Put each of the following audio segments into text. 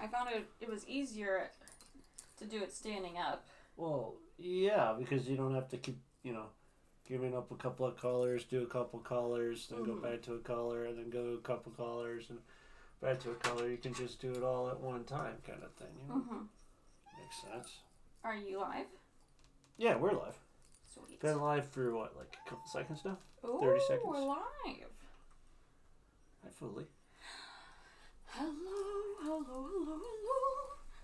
I found it was easier to do it standing up. Well, yeah, because you don't have to keep, giving up a couple of colors, do a couple colors, then go back to a color, and then go a couple colors, and back to a color. You can just do it all at one time, kind of thing. Makes sense. Are you live? Yeah, we're live. Sweet. Been live for what, like a couple seconds now? Ooh, 30 seconds. We're live. Hi, Fully. Hello.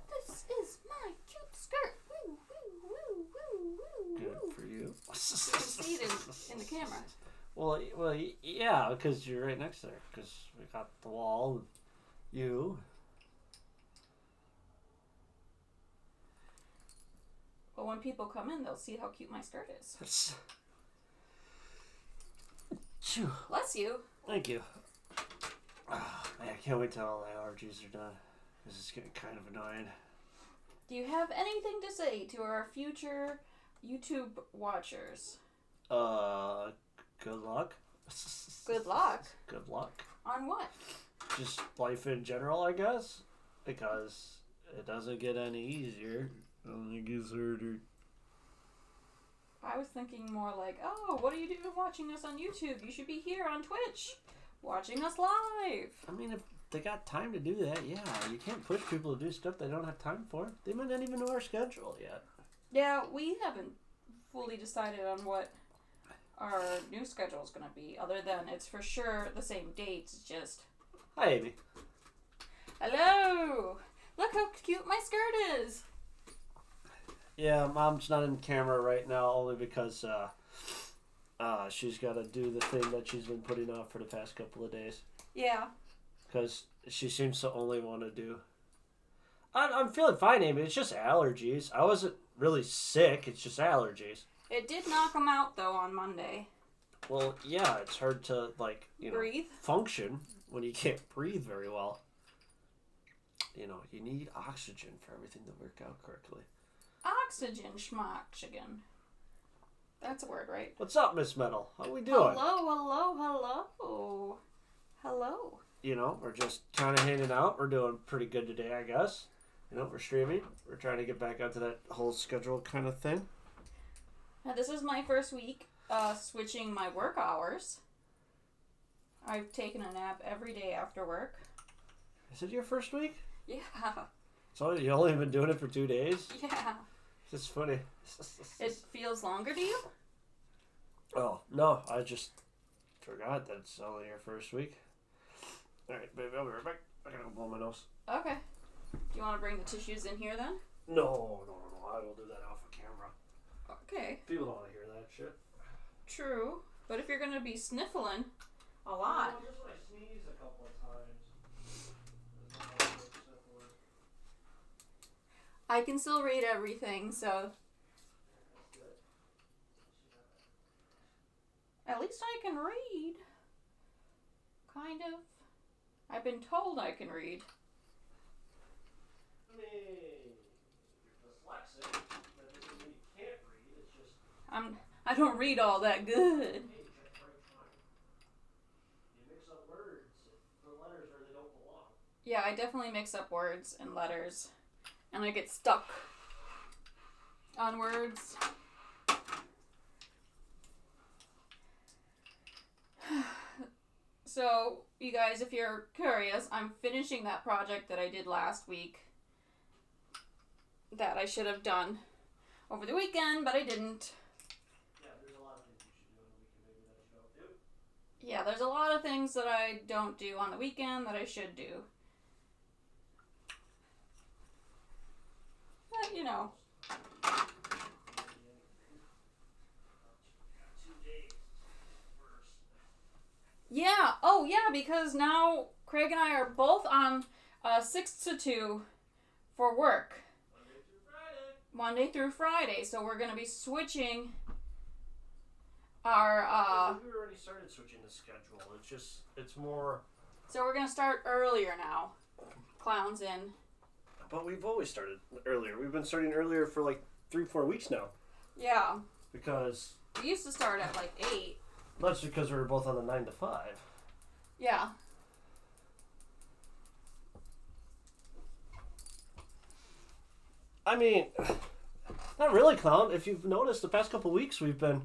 This is my cute skirt. Woo, woo, woo, woo, woo. Good for you. You can see it in the camera. Well, yeah, because you're right next to there. Because we got the wall with you. Well, when people come in, they'll see how cute my skirt is. Bless you. Thank you. Oh, man, I can't wait till all the allergies are done. This is getting kind of annoying. Do you have anything to say to our future YouTube watchers? Good luck. Good luck? Good luck. On what? Just life in general, I guess. Because it doesn't get any easier. It only gets harder. I was thinking more like, oh, what are you doing watching us on YouTube? You should be here on Twitch, watching us live. I mean, if they got time to do that, yeah. You can't push people to do stuff they don't have time for. They might not even know our schedule yet. Yeah, we haven't fully decided on what our new schedule is going to be, other than it's for sure the same dates. It's just... Hi, Amy. Hello! Look how cute my skirt is! Yeah, Mom's not in camera right now only because she's got to do the thing that she's been putting off for the past couple of days. Yeah. Because she seems to only want to do... I'm feeling fine, Amy. It's just allergies. I wasn't really sick. It's just allergies. It did knock them out, though, on Monday. Well, yeah, it's hard to, breathe? Function when you can't breathe very well. You need oxygen for everything to work out correctly. Oxygen schmoxygen. That's a word, right? What's up, Miss Metal? How we doing? Hello. We're just kind of hanging out. We're doing pretty good today, I guess. We're streaming. We're trying to get back onto that whole schedule kind of thing. Now, this is my first week switching my work hours. I've taken a nap every day after work. Is it your first week? Yeah. So you only been doing it for 2 days? Yeah. It's funny. It feels longer to you? Oh, no. I just forgot that it's only your first week. Alright, baby, I'll be right back. I gotta go blow my nose. Okay. Do you want to bring the tissues in here then? No. I will do that off of camera. Okay. People don't want to hear that shit. True. But if you're going to be sniffling a lot. No, just when I sneeze a couple of times. I can still read everything, so... At least I can read. Kind of. I've been told I can read. I mean, you're dyslexic. That doesn't mean you can't read. It's just... I don't read all that good. You mix up words. The letters where they don't belong. Yeah, I definitely mix up words and letters. And I get stuck on words. So, you guys, if you're curious, I'm finishing that project that I did last week that I should have done over the weekend, but I didn't. Yeah, there's a lot of things you should do on the weekend maybe that you don't do. Yeah, there's a lot of things that I don't do on the weekend that I should do. But, Yeah. Oh, yeah, because now Craig and I are both on 6 to 2 for work. Monday through Friday. So we're going to be switching our... we already started switching the schedule. It's more... So we're going to start earlier now. Clowns in. But we've always started earlier. We've been starting earlier for 3-4 weeks now. Yeah. Because... We used to start at 8. That's because we were both on the 9 to 5. Yeah. I mean, not really, Clown. If you've noticed, the past couple weeks we've been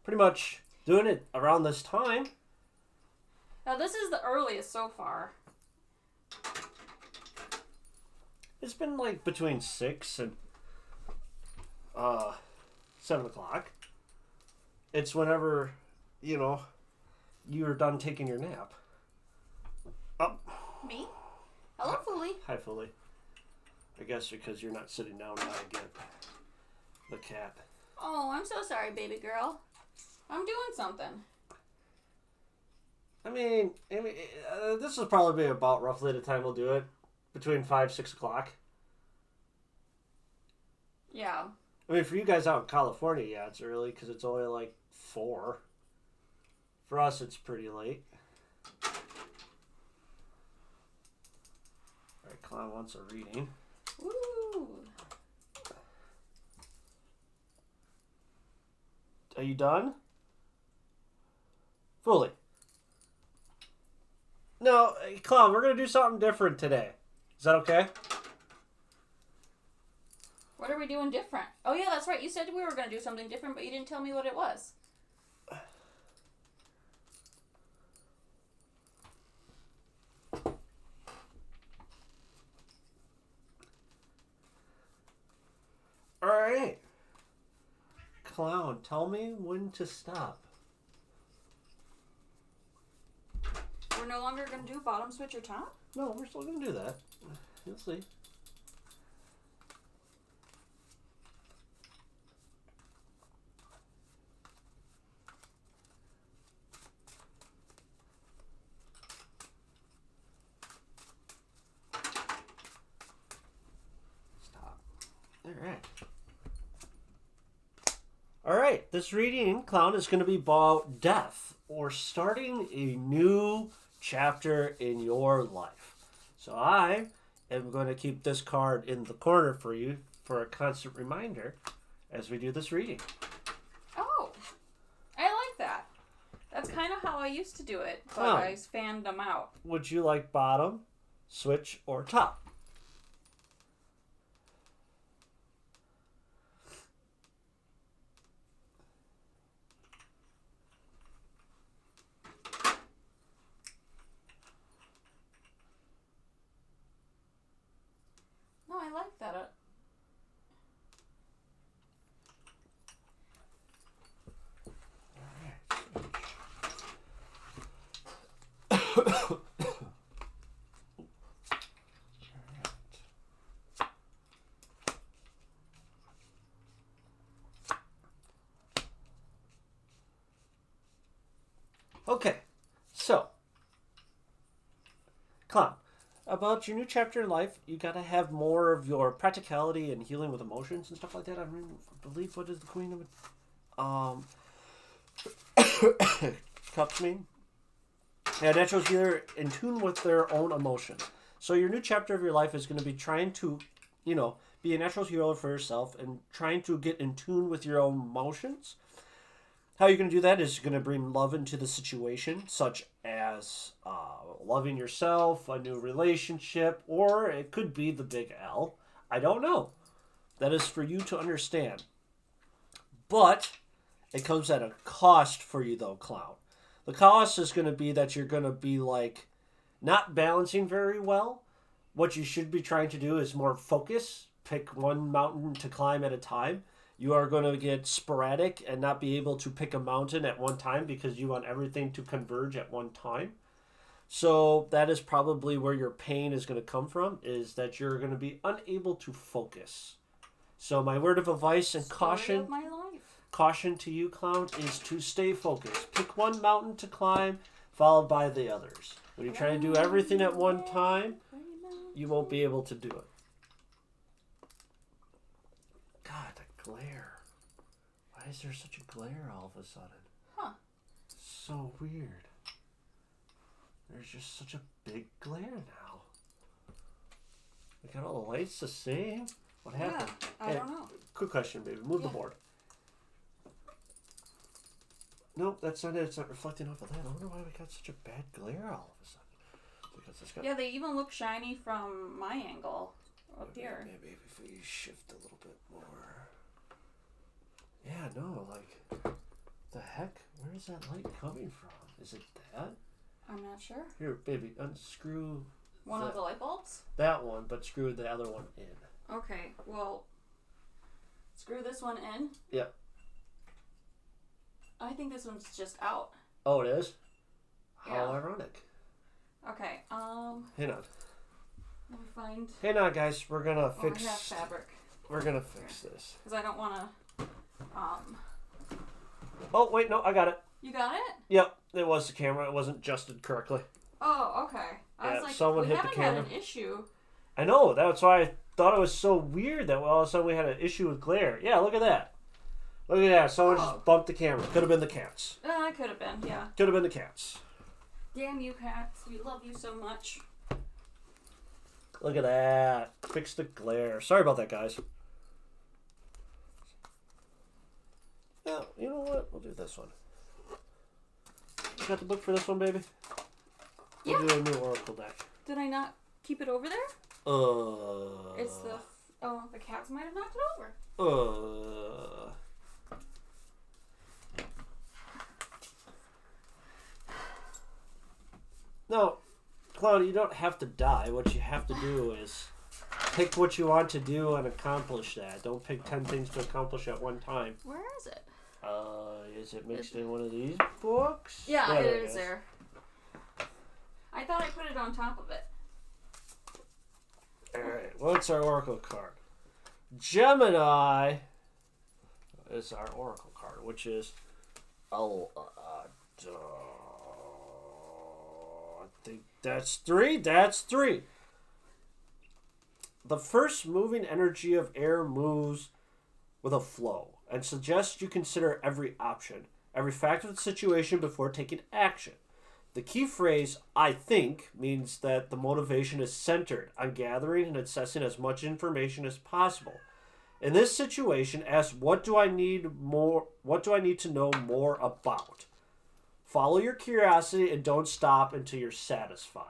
pretty much doing it around this time. Now, this is the earliest so far. It's been like between 6 and 7 o'clock. It's whenever, you're done taking your nap. Oh. Me? Hello, Fully. Hi, Fully. I guess because you're not sitting down now, I get the cat. Oh, I'm so sorry, baby girl. I'm doing something. I mean, this will probably be about roughly the time we'll do it. Between 5, 6 o'clock. Yeah. I mean, for you guys out in California, yeah, it's early because it's only like 4. For us, it's pretty late. Alright, Clown wants a reading. Woo! Are you done? Fully. No, Clown, we're going to do something different today. Is that okay? What are we doing different? Oh, yeah, that's right. You said we were going to do something different, but you didn't tell me what it was. Alright. Clown, tell me when to stop. We're no longer going to do bottom switch or top? No, we're still going to do that. You'll see. Stop. Alright. Alright, this reading, Clown, is going to be about death or starting a new chapter in your life. So I am going to keep this card in the corner for you for a constant reminder as we do this reading. Oh, I like that. That's kind of how I used to do it, but I fanned them out. Would you like bottom, switch, or top? No, I like that. Okay, so, Clown, about your new chapter in life, you gotta have more of your practicality and healing with emotions and stuff like that. I believe, what is the Queen of Cups mean? Yeah, natural healer in tune with their own emotions. So your new chapter of your life is going to be trying to, be a natural healer for yourself and trying to get in tune with your own emotions. How you're going to do that is you're going to bring love into the situation, such as loving yourself, a new relationship, or it could be the big L. I don't know. That is for you to understand. But it comes at a cost for you, though, Clown. The cost is going to be that you're going to be, not balancing very well. What you should be trying to do is more focus. Pick one mountain to climb at a time. You are going to get sporadic and not be able to pick a mountain at one time because you want everything to converge at one time. So that is probably where your pain is going to come from, is that you're going to be unable to focus. So my word of advice and caution to you, Clown, is to stay focused. Pick one mountain to climb, followed by the others. When you try to do everything at one time, you won't be able to do it. God, the glare. Why is there such a glare all of a sudden? Huh. So weird. There's just such a big glare now. We got all the lights the same. What happened? I don't know. Quick question, baby. Move the board. Nope, that's not it. It's not reflecting off of that. I wonder why we got such a bad glare all of a sudden. Because it's got... Yeah, they even look shiny from my angle. up here. Maybe if we shift a little bit more. Yeah, no, like, the heck? Where is that light coming from? Is it that? I'm not sure. Here, baby, unscrew one of the light bulbs? That one, but screw the other one in. Okay, well, screw this one in? Yep. I think this one's just out. Oh, it is? Yeah. How ironic. Okay, Hang on. let me find... Hang on, guys. We're gonna fix... I have fabric. We're gonna fix this. Because I don't want to, Oh, wait, no, I got it. You got it? Yep, it was the camera. It wasn't adjusted correctly. Oh, okay. I was like, someone we hit the haven't camera. had an issue. I know. That's why I thought it was so weird that all of a sudden we had an issue with glare. Yeah, look at that. Look at that. Someone just bumped the camera. Could have been the cats. It could have been, yeah. Could have been the cats. Damn you, cats. We love you so much. Look at that. Fix the glare. Sorry about that, guys. Yeah, you know what? We'll do this one. You got the book for this one, baby? Yeah. We'll do a new Oracle deck. Did I not keep it over there? It's the... Oh, the cats might have knocked it over. No, Clown, you don't have to die. What you have to do is pick what you want to do and accomplish that. Don't pick 10 things to accomplish at one time. Where is it? Is it mixed in one of these books? Yeah, it is there. I thought I put it on top of it. Alright, what's our Oracle card? Gemini is our Oracle card, which is... I think that's 3. That's 3. The first moving energy of air moves with a flow and suggests you consider every option, every factor of the situation before taking action. The key phrase, I think, means that the motivation is centered on gathering and assessing as much information as possible. In this situation, ask what do I need to know more about? Follow your curiosity and don't stop until you're satisfied.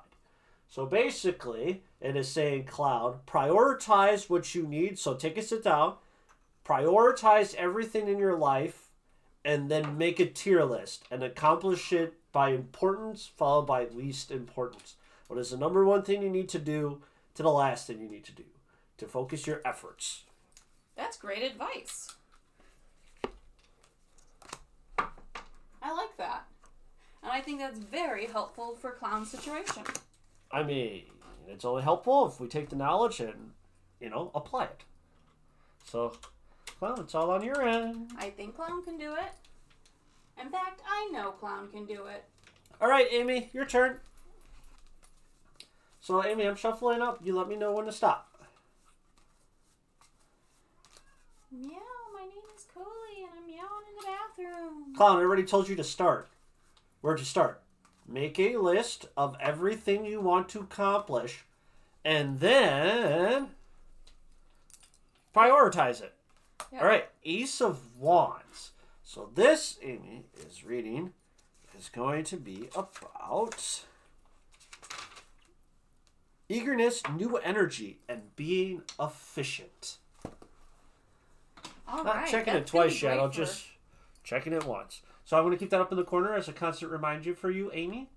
So basically, it is saying, Cloud, prioritize what you need. So take a sit down, prioritize everything in your life, and then make a tier list and accomplish it by importance, followed by least importance. What is the number one thing you need to do to the last thing you need to do to focus your efforts? That's great advice. I like that. And I think that's very helpful for Clown's situation. I mean, it's only helpful if we take the knowledge and, apply it. So, Clown, it's all on your end. I think Clown can do it. In fact, I know Clown can do it. All right, Amy, your turn. So, Amy, I'm shuffling up. You let me know when to stop. Meow, my name is Cooley, and I'm meowing in the bathroom. Clown, I already told you to start. Where'd you start? Make a list of everything you want to accomplish, and then prioritize it. Yep. All right, Ace of Wands. So this, Amy, is going to be about eagerness, new energy, and being efficient. All Not right, checking it twice, Shadow, just checking it once. So I'm going to keep that up in the corner as a constant reminder for you, Amy.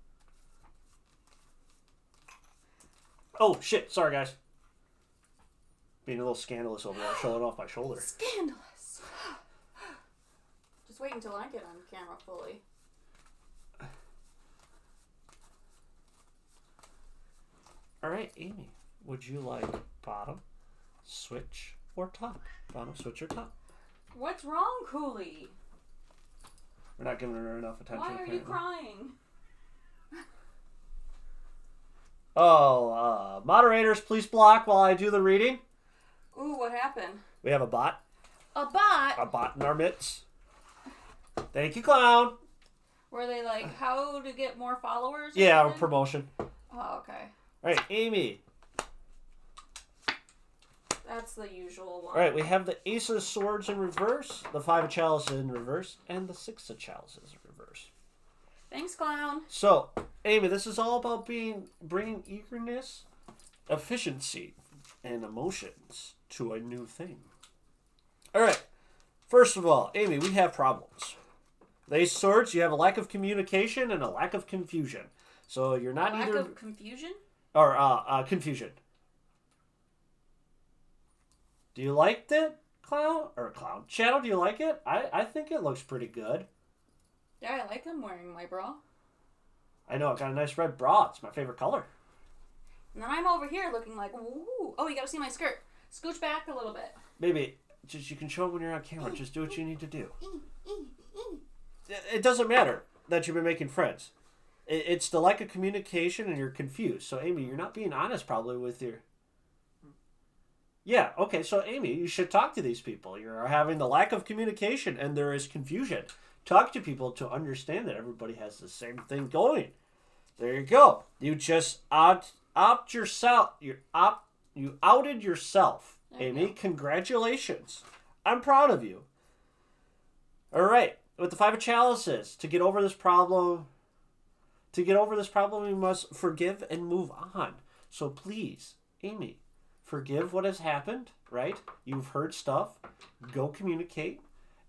Oh, shit. Sorry, guys. Being a little scandalous over there, showing off my shoulder. Scandalous. Just wait until I get on camera fully. All right, Amy. Would you like bottom, switch, or top? Bottom, switch, or top? What's wrong, Cooley? We're not giving her enough attention. Why are you crying? Oh, moderators, please block while I do the reading. Ooh, what happened? We have a bot. A bot? A bot in our midst. Thank you, Clown. Were they like, how to get more followers? Yeah, something? Promotion. Oh, okay. All right, Amy. That's the usual one. All right, we have the Ace of Swords in reverse, the Five of Chalices in reverse, and the Six of Chalices in reverse. Thanks, Clown. So, Amy, this is all about bringing eagerness, efficiency, and emotions to a new thing. All right. First of all, Amy, we have problems. The Ace of Swords, you have a lack of communication and a lack of confusion. So you're not lack of confusion? Or confusion. Do you like it, Clown? Shadow, do you like it? I think it looks pretty good. Yeah, I like him wearing my bra. I know, I got a nice red bra. It's my favorite color. And then I'm over here looking like, ooh. Oh, you gotta see my skirt. Scooch back a little bit. Baby, just you can show it when you're on camera. Just do what you need to do. It doesn't matter that you've been making friends. It's the lack of communication and you're confused. So, Amy, you're not being honest probably with your... Yeah, okay, so, Amy, you should talk to these people. You're having the lack of communication and there is confusion. Talk to people to understand that everybody has the same thing going. There you go. You just opt yourself. You outed yourself, Amy. Congratulations. I'm proud of you. All right. With the Five of Chalices, to get over this problem, we must forgive and move on. So please, Amy, forgive what has happened, right? You've heard stuff. Go communicate.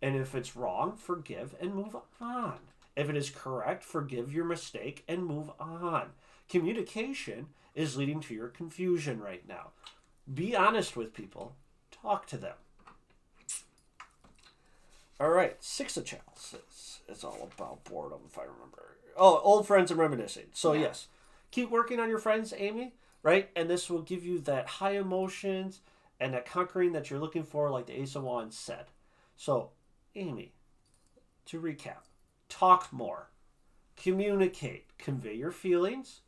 And if it's wrong, forgive and move on. If it is correct, forgive your mistake and move on. Communication is leading to your confusion right now. Be honest with people. Talk to them. All right, Six of Chalices. It's all about boredom, if I remember. Oh, old friends and reminiscing. So, yes, keep working on your friends, Amy, right? And this will give you that high emotions and that conquering that you're looking for, like the Ace of Wands said. So, Amy, to recap, talk more, communicate, convey your feelings,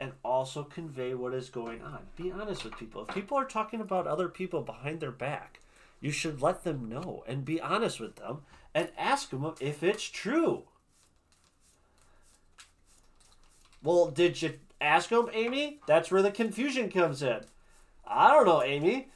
and also convey what is going on. Be honest with people. If people are talking about other people behind their back, you should let them know and be honest with them and ask them if it's true. Well, did you ask them, Amy? That's where the confusion comes in. I don't know, Amy.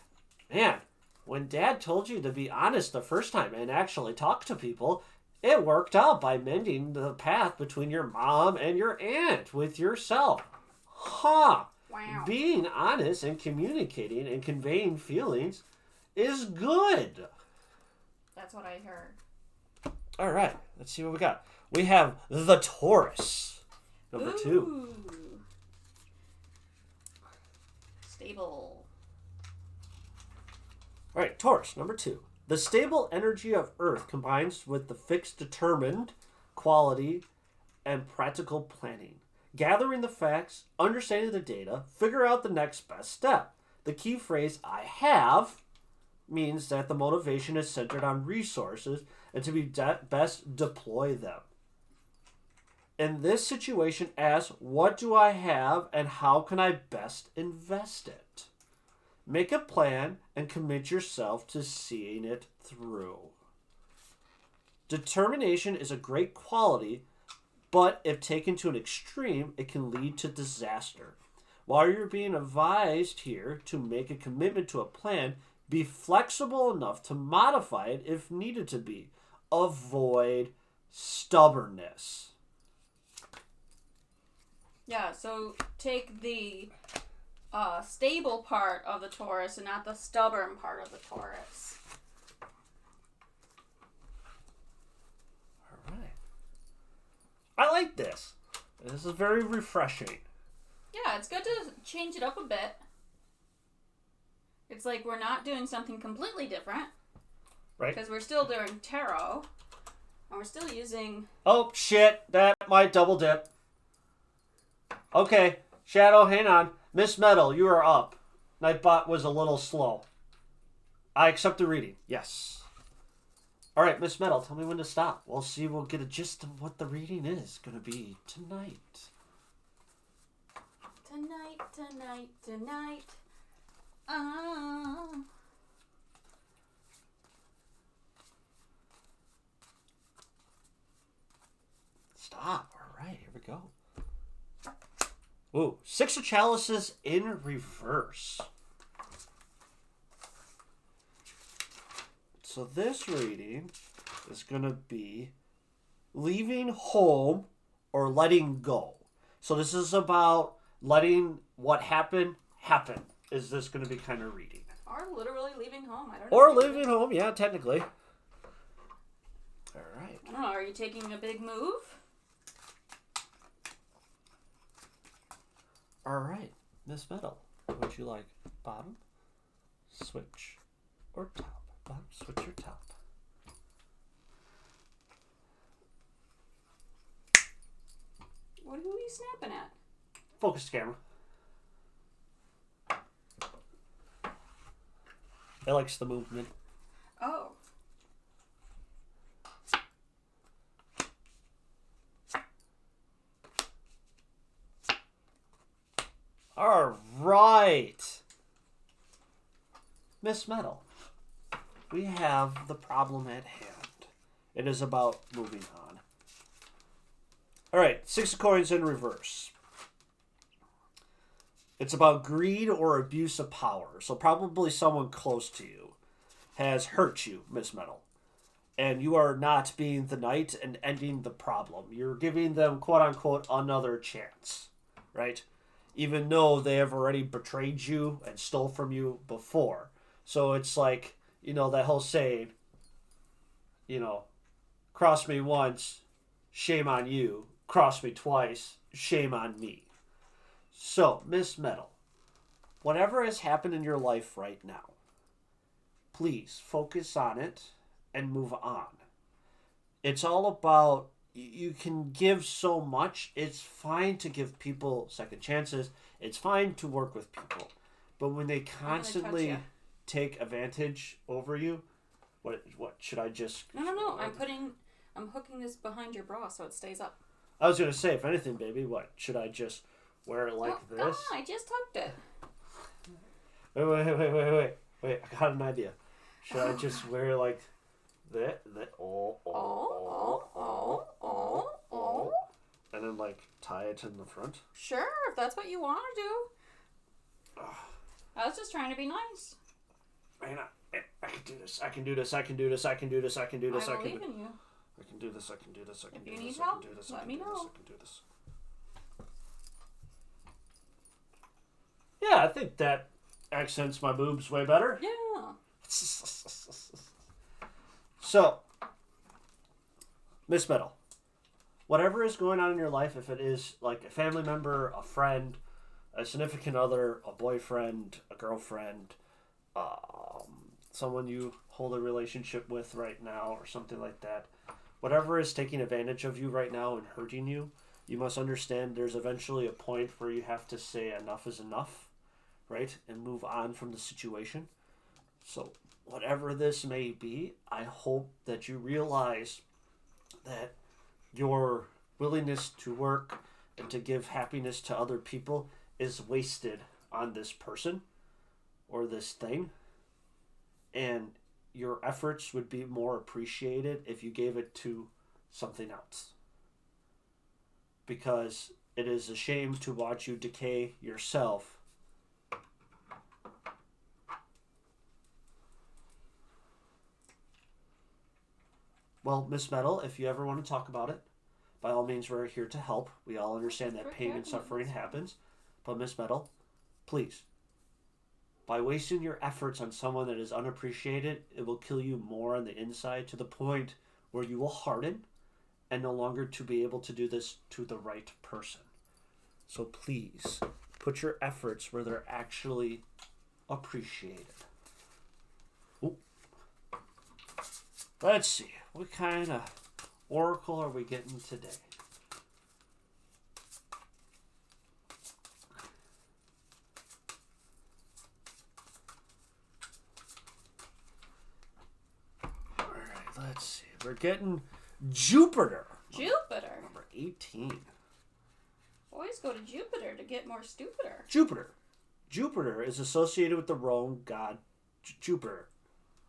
Man, when Dad told you to be honest the first time and actually talk to people, it worked out by mending the path between your mom and your aunt with yourself. Huh. Wow. Being honest and communicating and conveying feelings is good. That's what I heard. All right. Let's see what we got. We have the Taurus. Number 2. Ooh. Stable. All right, Taurus, number 2. The stable energy of Earth combines with the fixed, determined quality and practical planning. Gathering the facts, understanding the data, figure out the next best step. The key phrase, I have, means that the motivation is centered on resources and to be best deploy them. In this situation, ask, what do I have and how can I best invest it? Make a plan and commit yourself to seeing it through. Determination is a great quality, but if taken to an extreme, it can lead to disaster. While you're being advised here to make a commitment to a plan, be flexible enough to modify it if needed to be. Avoid stubbornness. Yeah, so take the stable part of the Taurus and not the stubborn part of the Taurus. All right. I like this. This is very refreshing. Yeah, it's good to change it up a bit. It's like we're not doing something completely different. Right. Because we're still doing tarot. And we're still using... Oh, shit. That might double dip. Okay. Shadow, hang on. Miss Metal, you are up. Nightbot was a little slow. I accept the reading. Yes. All right, Miss Metal, tell me when to stop. We'll see. We'll get a gist of what the reading is going to be tonight. Tonight. Stop. All right, here we go. Ooh, Six of Chalices in reverse. So this reading is going to be leaving home or letting go. So this is about letting what happened happen. is this going to be kind of reading? Or literally leaving home. I don't know. Or leaving home, yeah, technically. All right. I don't know. Are you taking a big move? All right. Miss Metal, would you like bottom, switch, or top? Bottom, switch, or top? What are you snapping at? Focus camera. It likes the movement. Oh. All right. Miss Metal, we have the problem at hand. It is about moving on. All right, 6 of coins in reverse. It's about greed or abuse of power. So probably someone close to you has hurt you, Miss Metal. And you are not being the knight and ending the problem. You're giving them, quote unquote, another chance, right? Even though they have already betrayed you and stole from you before. So it's like, that whole saying, cross me once, shame on you. Cross me twice, shame on me. So, Miss Metal, whatever has happened in your life right now, please focus on it and move on. It's all about, you can give so much. It's fine to give people second chances. It's fine to work with people. But when they constantly take advantage over you, what should I just... No. I'm hooking this behind your bra so it stays up. I was going to say, if anything, baby, what? Should I just wear it like this? Oh, I just hooked it. Wait, I got an idea. Should I just wear it like that? And then, like, tie it in the front? Sure, if that's what you want to do. I was just trying to be nice. Man, I can do this. I can do this. I can do this. I can do this. I can do this. I believe in you. I can do this. I can do this. I can do this. If you need I help, can do this. let I me can do know. this. I can do this. Yeah, I think that accents my boobs way better. Yeah. So, Miss Metal, whatever is going on in your life, if it is like a family member, a friend, a significant other, a boyfriend, a girlfriend, someone you hold a relationship with right now or something like that, whatever is taking advantage of you right now and hurting you, you must understand there's eventually a point where you have to say enough is enough, right? And move on from the situation. So whatever this may be, I hope that you realize that your willingness to work and to give happiness to other people is wasted on this person or this thing. And your efforts would be more appreciated if you gave it to something else. Because it is a shame to watch you decay yourself. Well, Miss Metal, if you ever want to talk about it, by all means, we're here to help. We all understand that pain and suffering happens. But Miss Metal, please, by wasting your efforts on someone that is unappreciated, it will kill you more on the inside to the point where you will harden and no longer to be able to do this to the right person. So please, put your efforts where they're actually appreciated. Ooh. Let's see. What kind of oracle are we getting today? Let's see. We're getting Jupiter. Jupiter. Number 18. Always go to Jupiter to get more stupider. Jupiter. Jupiter is associated with the Roman god Jupiter.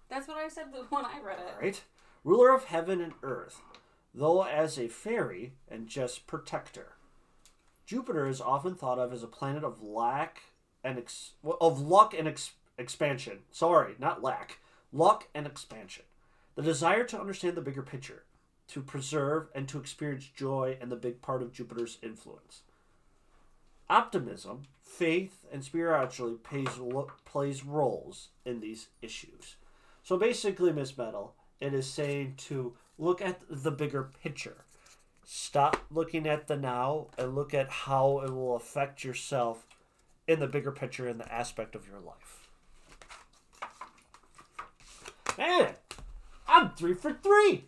That's what I said when I read it. Right? Ruler of heaven and earth, though as a fairy and just protector. Jupiter is often thought of as a planet of luck and expansion. Sorry, not lack. Luck and expansion. The desire to understand the bigger picture, to preserve and to experience joy, and the big part of Jupiter's influence. optimism, faith, and spirituality plays roles in these issues. So basically, Miss Metal, it is saying to look at the bigger picture. Stop looking at the now and look at how it will affect yourself in the bigger picture in the aspect of your life. Man, I'm 3 for 3.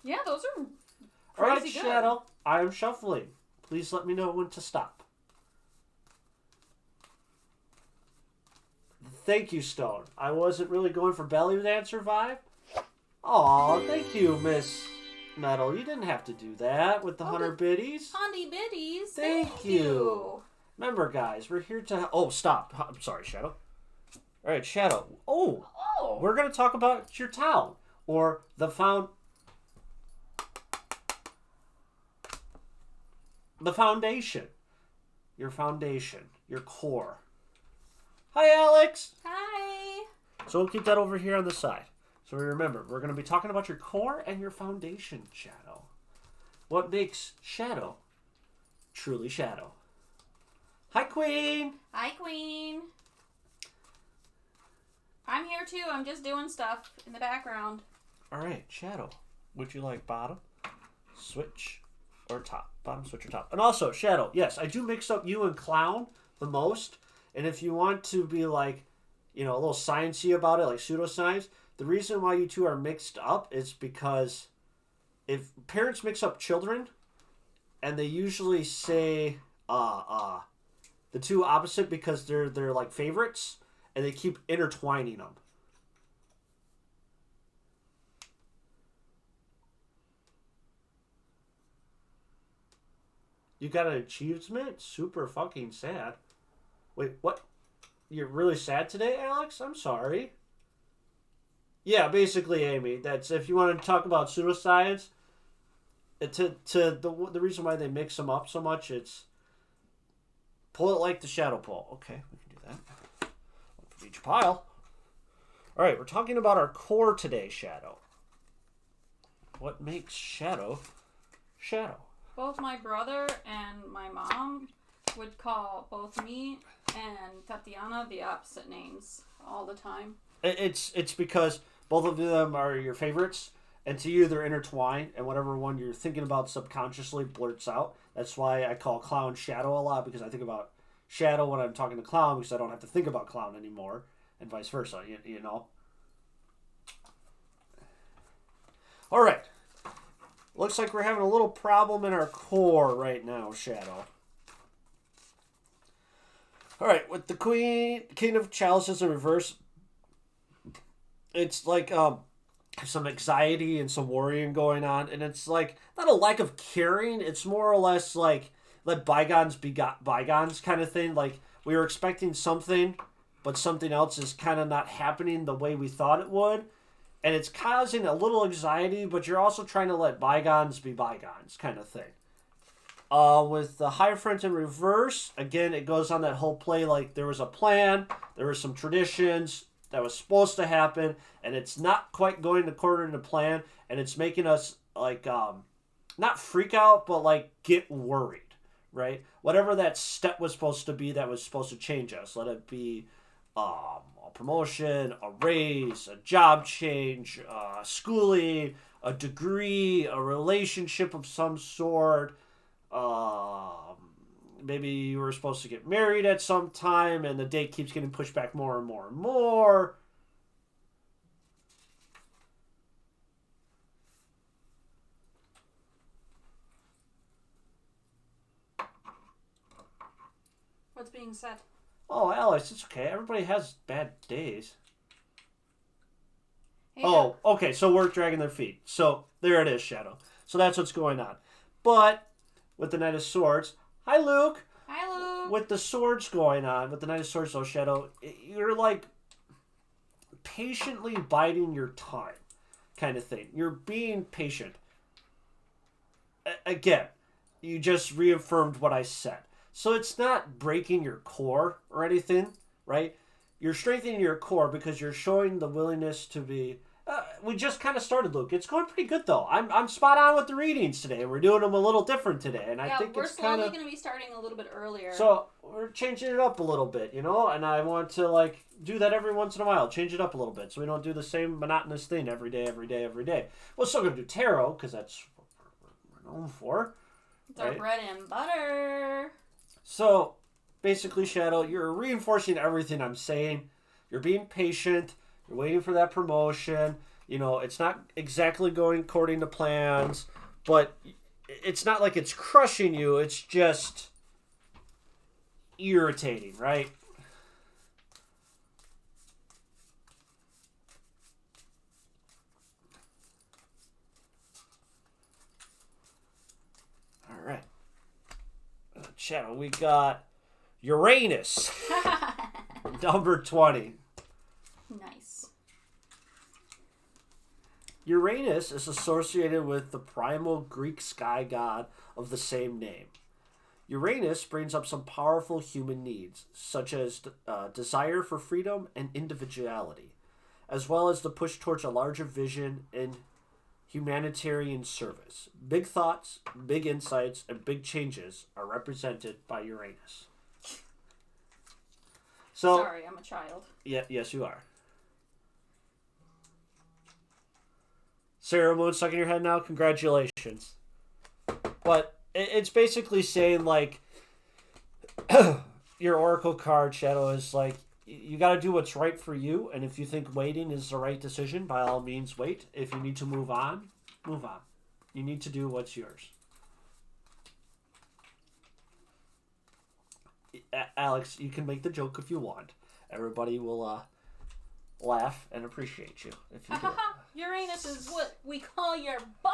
Yeah, those are All right, crazy good. Shadow, I am shuffling. Please let me know when to stop. Thank you, Stone. I wasn't really going for belly dance survive. Aw, thank you, Miss Metal. You didn't have to do that with the 100 biddies. 100 biddies. Thank you. Remember, guys, we're here to... Oh, stop. I'm sorry, Shadow. All right, Shadow. Oh, we're going to talk about your town. Or the foundation. Your foundation. Your core. Hi, Alex. Hi. So we'll keep that over here on the side. So remember, we're going to be talking about your core and your foundation, Shadow. What makes Shadow truly Shadow? Hi, Queen. Hi, Queen. I'm here too. I'm just doing stuff in the background. All right, Shadow. Would you like bottom, switch, or top? Bottom, switch, or top? And also, Shadow, yes, I do mix up you and clown the most. And if you want to be like, a little sciencey about it, like pseudoscience, the reason why you two are mixed up is because if parents mix up children, and they usually say the two opposite because they're like favorites, and they keep intertwining them. You got an achievement? Super fucking sad. Wait, what? You're really sad today, Alex? I'm sorry. Yeah, basically, Amy. That's if you want to talk about pseudoscience. The reason why they mix them up so much, it's pull it like the shadow pull. Okay, we can do that. One from each pile. All right, we're talking about our core today, Shadow. What makes Shadow Shadow? Both my brother and my mom would call both me and Tatiana the opposite names all the time. It's because both of them are your favorites, and to you they're intertwined, and whatever one you're thinking about subconsciously blurts out. That's why I call Clown Shadow a lot, because I think about Shadow when I'm talking to Clown, because I don't have to think about Clown anymore, and vice versa, you know? All right. Looks like we're having a little problem in our core right now, Shadow. All right, with the King of Chalices in reverse, it's like some anxiety and some worrying going on, and it's like not a lack of caring. It's more or less like let bygones be bygones kind of thing. Like we were expecting something, but something else is kind of not happening the way we thought it would. And it's causing a little anxiety, but you're also trying to let bygones be bygones kind of thing. With the Hierophant in reverse, again, it goes on that whole play like there was a plan, there were some traditions that was supposed to happen, and it's not quite going according to plan, and it's making us, like, not freak out, but, like, get worried, right? Whatever that step was supposed to be that was supposed to change us, let it be a promotion, a raise, a job change, schooling, a degree, a relationship of some sort. Maybe you were supposed to get married at some time and the date keeps getting pushed back more and more and more. What's being said? Oh, Alex, it's okay. Everybody has bad days. Hey, oh, okay, so we're dragging their feet. So there it is, Shadow. So that's what's going on. But with the Knight of Swords, hi, Luke. Hi, Luke. With the swords going on, with the Knight of Swords, though, Shadow, you're like patiently biding your time kind of thing. You're being patient. Again, you just reaffirmed what I said. So it's not breaking your core or anything, right? You're strengthening your core because you're showing the willingness to be... we just kind of started, Luke. It's going pretty good, though. I'm spot on with the readings today. We're doing them a little different today, and I think it's kind of... we're slowly going to be starting a little bit earlier. So, we're changing it up a little bit, you know? And I want to, like, do that every once in a while. Change it up a little bit so we don't do the same monotonous thing every day. We're still going to do tarot, because that's what we're known for. It's our bread and butter. So, basically, Shadow, you're reinforcing everything I'm saying. You're being patient. You're waiting for that promotion. You know, it's not exactly going according to plans, but it's not like it's crushing you. It's just irritating, right? All right. Shadow, we got Uranus. Number 20. Nice. Uranus is associated with the primal Greek sky god of the same name. Uranus brings up some powerful human needs, such as desire for freedom and individuality, as well as the push towards a larger vision and humanitarian service. Big thoughts, big insights, and big changes are represented by Uranus. So, sorry, I'm a child. Yeah, yes, you are. Sarah Moon stuck in your head now? Congratulations. But it's basically saying, like, your Oracle card, Shadow, is like, you got to do what's right for you, and if you think waiting is the right decision, by all means, wait. If you need to move on, move on. You need to do what's yours. Alex, you can make the joke if you want. Everybody will laugh and appreciate you if you do. Uranus is what we call your butt.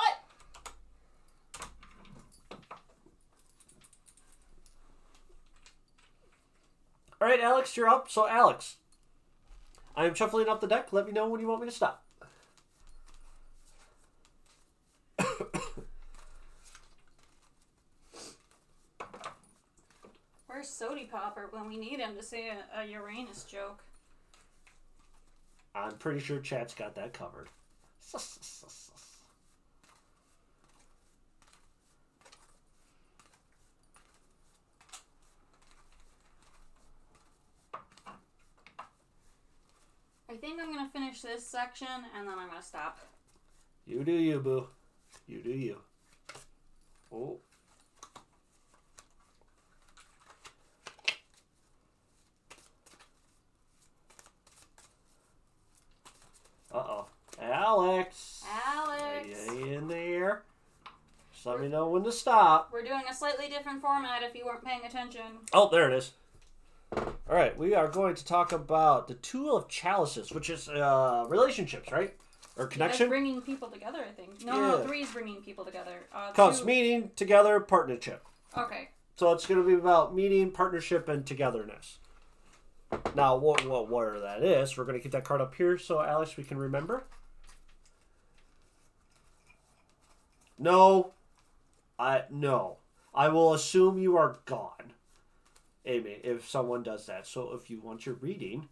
All right, Alex, you're up. So, Alex, I am shuffling up the deck. Let me know when you want me to stop. Where's Sody Popper when we need him to say a Uranus joke? I'm pretty sure chat's got that covered. I think I'm going to finish this section and then I'm going to stop. You do you, boo. You do you. Oh. Uh-oh. Alex. Alex. Are you in there? Just let me know when to stop. We're doing a slightly different format if you weren't paying attention. Oh, there it is. All right, we are going to talk about the Two of Chalices, which is relationships, right? Or connection? That's bringing people together, I think. No, 3 is bringing people together. Comes 2... meeting, together, partnership. Okay. So it's going to be about meeting, partnership, and togetherness. Now, what that is, we're going to keep that card up here so, Alex, we can remember. No. I will assume you are gone, Amy, if someone does that. So if you want your reading,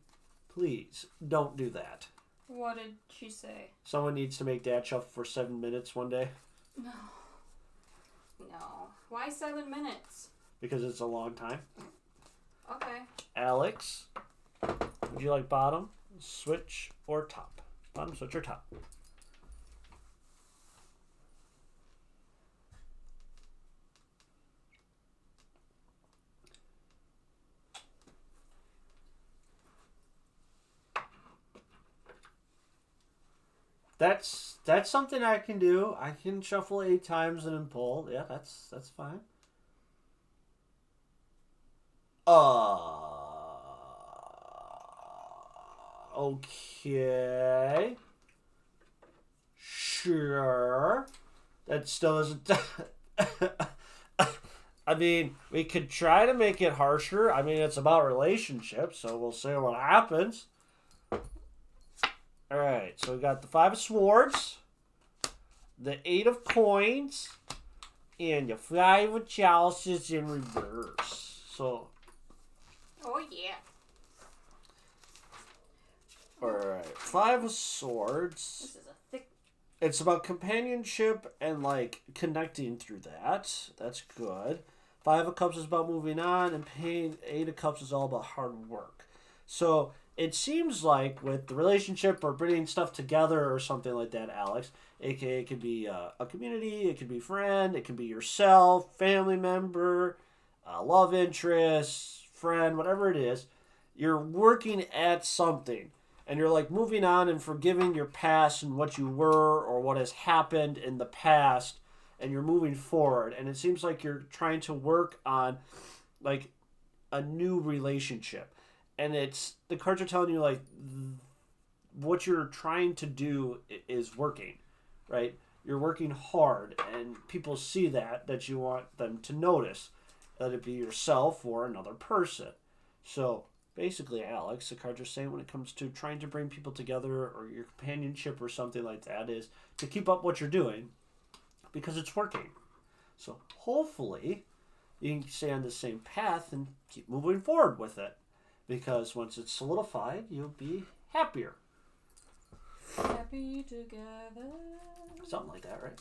please don't do that. What did she say? Someone needs to make Dad shuffle for 7 minutes one day. No. Why 7 minutes? Because it's a long time. Okay. Alex, would you like bottom, switch, or top? Bottom, switch, or top? That's something I can do. I can shuffle 8 times and then pull. Yeah, that's fine. Okay. Sure. That still isn't... I mean, we could try to make it harsher. I mean, it's about relationships, so we'll see what happens. Alright, so we got the 5 of Swords, the 8 of Coins, and the 5 of Chalices in reverse. So... Oh, yeah. Alright, 5 of Swords. This is a It's about companionship and like connecting through that. That's good. Five of Cups is about moving on, and pain. Eight of Cups is all about hard work. So it seems like with the relationship or bringing stuff together or something like that, Alex, aka it could be a community, it could be friend, it could be yourself, family member, love interest, friend, whatever it is. You're working at something and you're like moving on and forgiving your past and what you were or what has happened in the past, and you're moving forward, and it seems like you're trying to work on like a new relationship, and it's the cards are telling you like what you're trying to do is working, right? You're working hard, and people see that you want them to notice, let it be yourself or another person. So basically, Alex, the cards are saying when it comes to trying to bring people together or your companionship or something like that is to keep up what you're doing because it's working. So hopefully you can stay on the same path and keep moving forward with it, because once it's solidified, you'll be happier. Happy together. Something like that, right?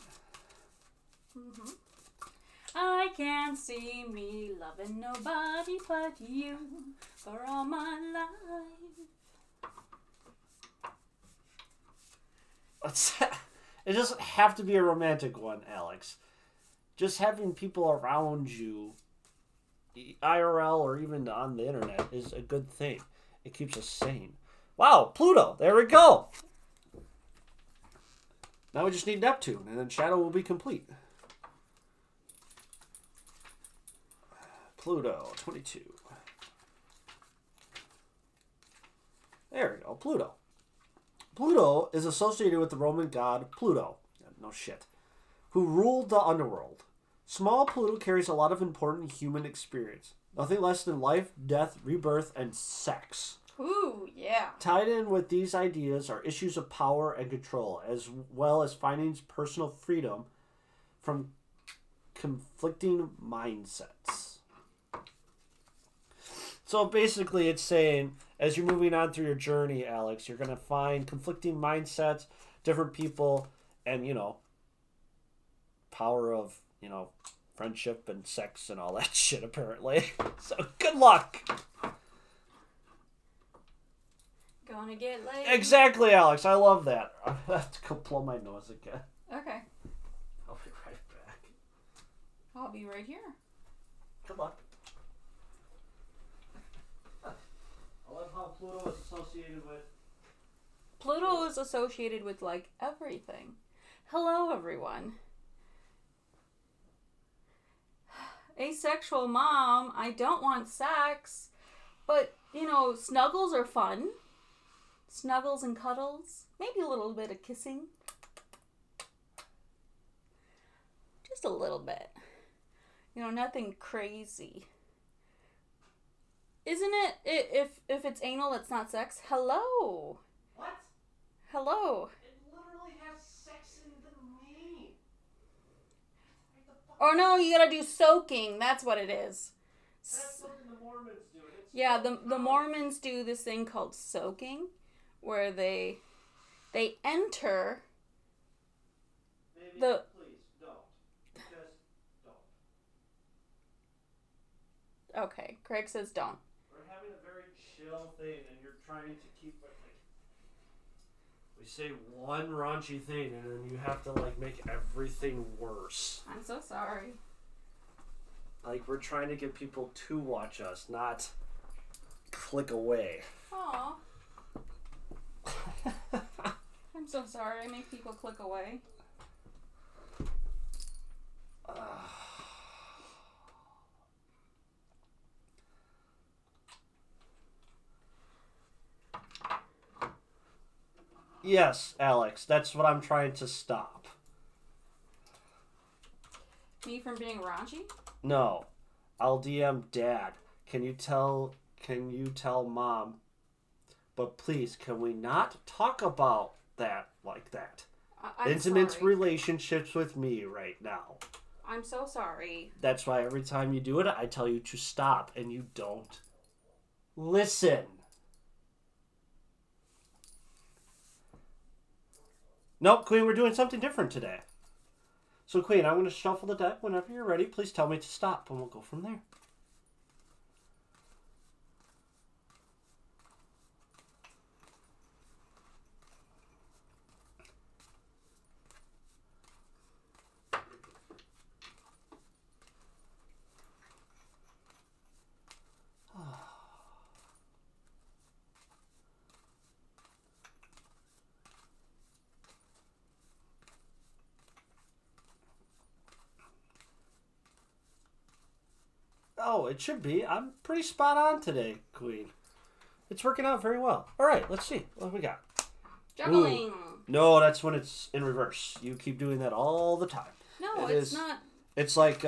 Mm-hmm. I can't see me loving nobody but you for all my life. It doesn't have to be a romantic one, Alex. Just having people around you, IRL or even on the internet, is a good thing. It keeps us sane. Wow, Pluto, there we go. Now we just need Neptune, and then Shadow will be complete. Pluto, 22. There we go, Pluto. Pluto is associated with the Roman god Pluto. No shit. Who ruled the underworld. Small Pluto carries a lot of important human experience. Nothing less than life, death, rebirth, and sex. Ooh, yeah. Tied in with these ideas are issues of power and control, as well as finding personal freedom from conflicting mindsets. So basically it's saying, as you're moving on through your journey, Alex, you're going to find conflicting mindsets, different people, and, power of, friendship and sex and all that shit, apparently. So good luck. Gonna get laid. Exactly, Alex. I love that. I have to go blow my nose again. Okay. I'll be right back. I'll be right here. Good luck. I love how Pluto is associated with... Pluto is associated with, everything. Hello, everyone. Asexual mom, I don't want sex, but, snuggles are fun. Snuggles and cuddles. Maybe a little bit of kissing. Just a little bit. Nothing crazy. Isn't it, if it's anal, it's not sex? Hello. What? Hello. It literally has sex in the name. Or no, you gotta do soaking. That's what it is. That's something the Mormons do. Yeah, the Mormons do this thing called soaking, where they enter Maybe, the... Please, don't. Just don't. Okay, Kreig says don't. We're having a very chill thing, and you're trying to keep it, we say one raunchy thing, and then you have to, make everything worse. I'm so sorry. We're trying to get people to watch us, not click away. Aw. I'm so sorry. I make people click away. Yes, Alex, that's what I'm trying to stop. Me from being raunchy? No. I'll DM Dad. Can you tell Mom? But please, can we not talk about that like that? I'm Intimate sorry. relationships with me right now. I'm so sorry. That's why every time you do it, I tell you to stop, and you don't listen. Nope, Queen, we're doing something different today. So, Queen, I'm going to shuffle the deck. Whenever you're ready, please tell me to stop, and we'll go from there. Oh, it should be. I'm pretty spot on today, Queen. It's working out very well. All right, let's see. What do we got? Juggling. Ooh. No, that's when it's in reverse. You keep doing that all the time. No, it's not. It's like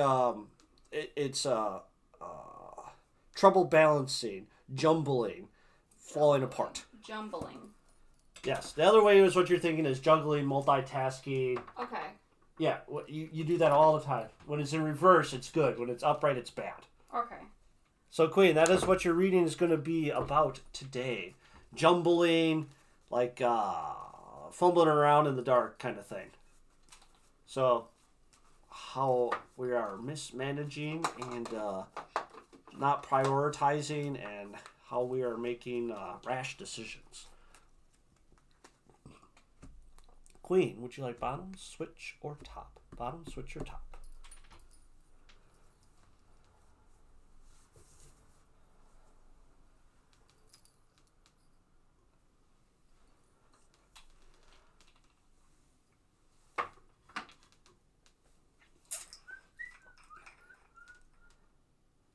it's trouble balancing, jumbling, falling apart. Jumbling. Yes. The other way is what you're thinking is juggling, multitasking. Okay. Yeah, you do that all the time. When it's in reverse, it's good. When it's upright, it's bad. Okay. So, Queen, that is what your reading is going to be about today. Jumbling, like fumbling around in the dark kind of thing. So, how we are mismanaging and not prioritizing, and how we are making rash decisions. Queen, would you like bottom, switch, or top? Bottom, switch, or top?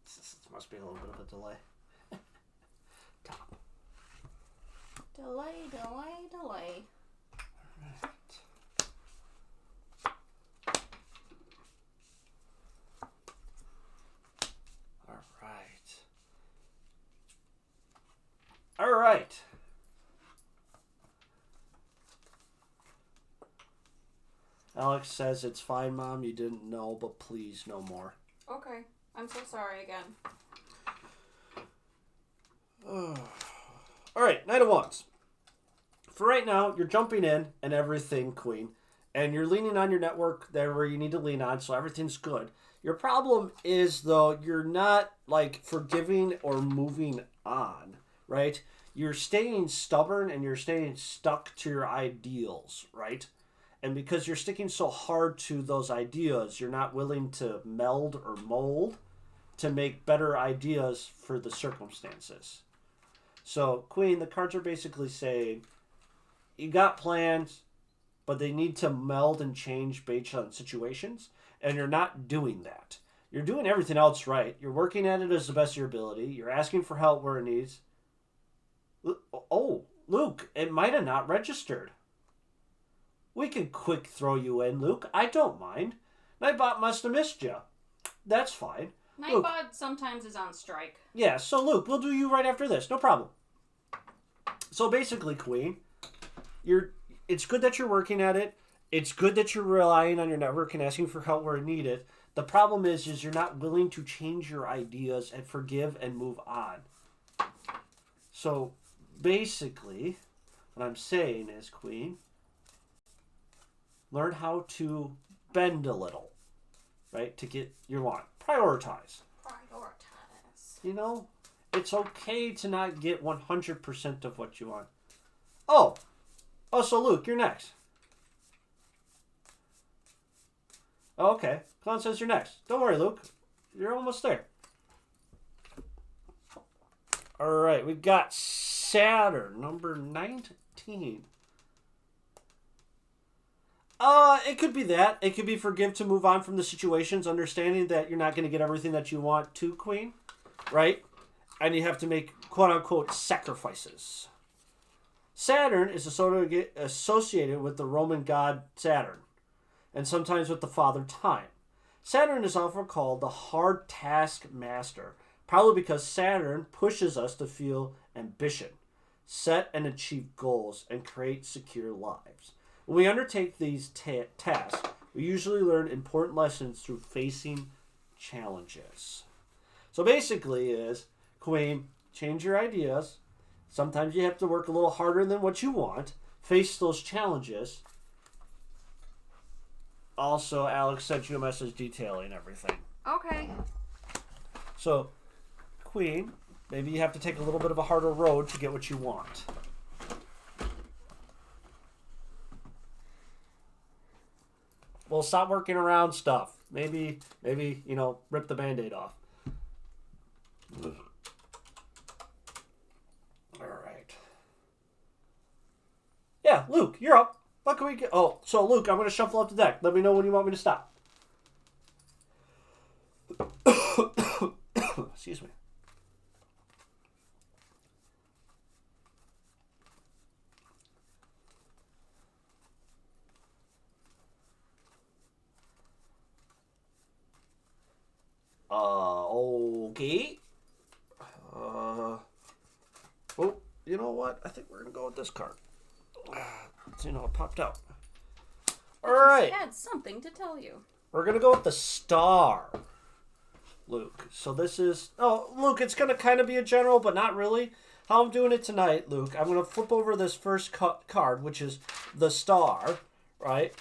This must be a little bit of a delay. Top. Delay, delay, delay. All right. Alex says, it's fine, Mom. You didn't know, but please, no more. Okay. I'm so sorry again. All right, Knight of Wands. For right now, you're jumping in and everything, Queen. And you're leaning on your network there where you need to lean on, so everything's good. Your problem is, though, you're not, like, forgiving or moving on, right? You're staying stubborn and you're staying stuck to your ideals, right? And because you're sticking so hard to those ideas, you're not willing to meld or mold to make better ideas for the circumstances. So, Queen, the cards are basically saying, you got plans, but they need to meld and change based on situations, and you're not doing that. You're doing everything else right. You're working at it as the best of your ability. You're asking for help where it needs. Oh, Luke, it might have not registered. We can quick throw you in, Luke. I don't mind. Nightbot must have missed you. That's fine. Nightbot sometimes is on strike. Yeah, so Luke, we'll do you right after this. No problem. So basically, Queen, it's good that you're working at it. It's good that you're relying on your network and asking for help where needed. The problem is you're not willing to change your ideas and forgive and move on. So basically, what I'm saying is, Queen, learn how to bend a little, right, to get your want. Prioritize. You know, it's okay to not get 100% of what you want. Oh, so Luke, you're next. Oh, okay. Clown says you're next. Don't worry, Luke. You're almost there. All right, we got Saturn, number 19. It could be that. It could be forgive to move on from the situations, understanding that you're not going to get everything that you want to, Queen, right? And you have to make quote-unquote sacrifices. Saturn is associated with the Roman god Saturn, and sometimes with the father Time. Saturn is often called the hard task master, probably because Saturn pushes us to feel ambition, set and achieve goals, and create secure lives. When we undertake these tasks, we usually learn important lessons through facing challenges. So basically is, Queen, change your ideas. Sometimes you have to work a little harder than what you want, face those challenges, Also, Alex sent you a message detailing everything. Okay. So, Queen, maybe you have to take a little bit of a harder road to get what you want. Well, stop working around stuff. Maybe, rip the Band-Aid off. Alright. Yeah, Luke, you're up. What can we get? Oh, so Luke, I'm going to shuffle up the deck. Let me know when you want me to stop. Excuse me. Okay. Oh, you know what? I think we're going to go with this card. It popped out. All right. I had something to tell you. We're going to go with the star, Luke. So this is... Oh, Luke, it's going to kind of be a general, but not really. How I'm doing it tonight, Luke, I'm going to flip over this first card, which is the star, right?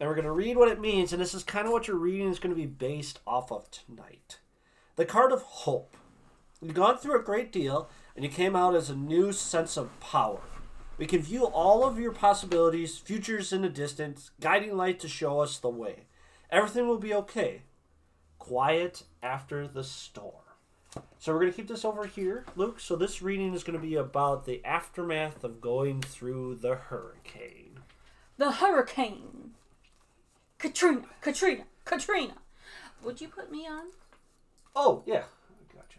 And we're going to read what it means, and this is kind of what your reading is going to be based off of tonight. The card of hope. You've gone through a great deal, and you came out as a new sense of power. We can view all of your possibilities, futures in the distance, guiding light to show us the way. Everything will be okay. Quiet after the storm. So we're going to keep this over here, Luke. So this reading is going to be about the aftermath of going through the hurricane. The hurricane. Katrina. Would you put me on? Oh, yeah. I gotcha.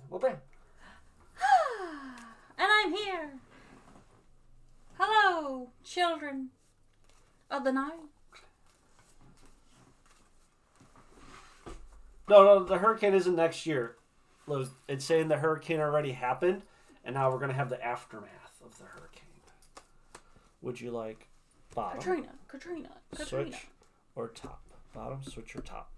Well, bam. And I'm here. Hello, children of the Nile. No, the hurricane isn't next year. Look, it's saying the hurricane already happened, and now we're going to have the aftermath of the hurricane. Would you like bottom? Katrina. Switch or top? Bottom, switch, or top?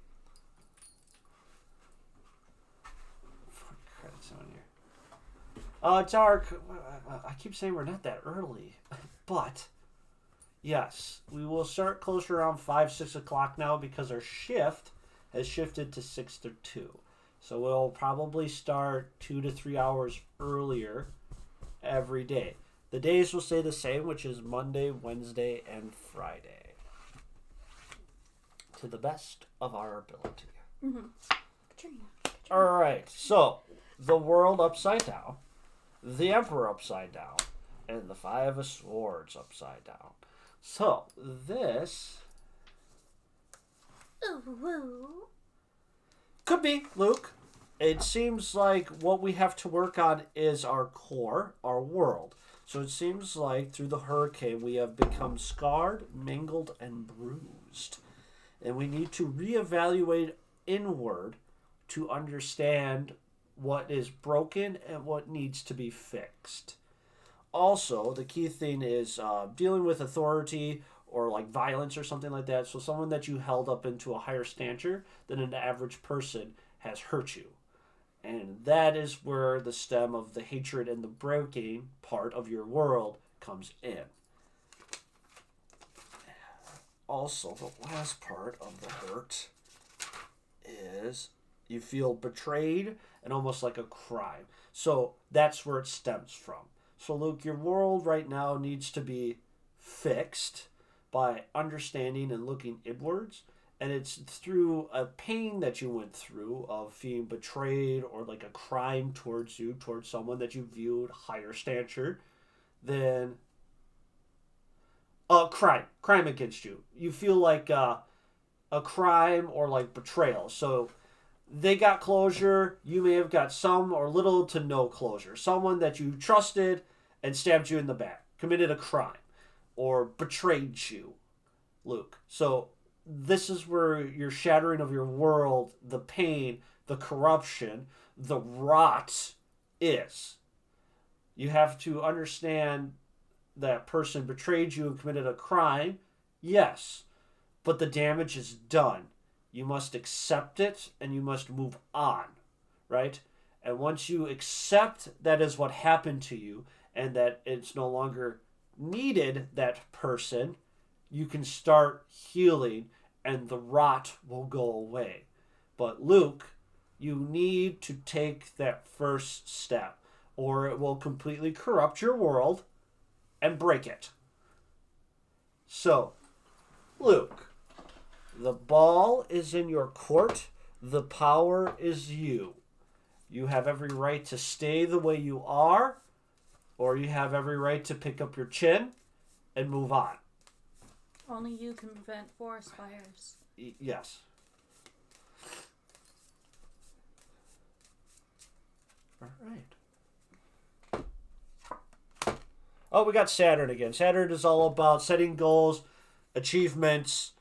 Credits on here. Dark, I keep saying we're not that early, but yes, we will start closer around 5, 6 o'clock now because our shift has shifted to 6 to 2. So we'll probably start 2 to 3 hours earlier every day. The days will stay the same, which is Monday, Wednesday, and Friday. To the best of our ability. Mm-hmm. Katrina. All right, so the world upside down, the Emperor upside down, and the Five of Swords upside down. So this could be, Luke. It seems like what we have to work on is our core, our world. So it seems like through the hurricane we have become scarred, mangled, and bruised. And we need to reevaluate inward to understand what is broken and what needs to be fixed. Also, the key thing is dealing with authority or like violence or something like that. So someone that you held up into a higher stature than an average person has hurt you. And that is where the stem of the hatred and the breaking part of your world comes in. Also, the last part of the hurt is you feel betrayed and almost like a crime. So that's where it stems from. So Luke, your world right now needs to be fixed by understanding and looking inwards. And it's through a pain that you went through of feeling betrayed or like a crime towards you, towards someone that you viewed higher stature than crime against you. You feel like a crime or like betrayal. So they got closure. You may have got some or little to no closure. Someone that you trusted and stabbed you in the back, committed a crime, or betrayed you, Luke. So this is where your shattering of your world, the pain, the corruption, the rot is. You have to understand that person betrayed you and committed a crime, yes, but the damage is done. You must accept it and you must move on, right? And once you accept that is what happened to you and that it's no longer needed, that person, you can start healing and the rot will go away. But Luke, you need to take that first step, or it will completely corrupt your world and break it. So, Luke, the ball is in your court. The power is you. You have every right to stay the way you are, or you have every right to pick up your chin and move on. Only you can prevent forest fires. Yes. All right. Oh, we got Saturn again. Saturn is all about setting goals, achievements,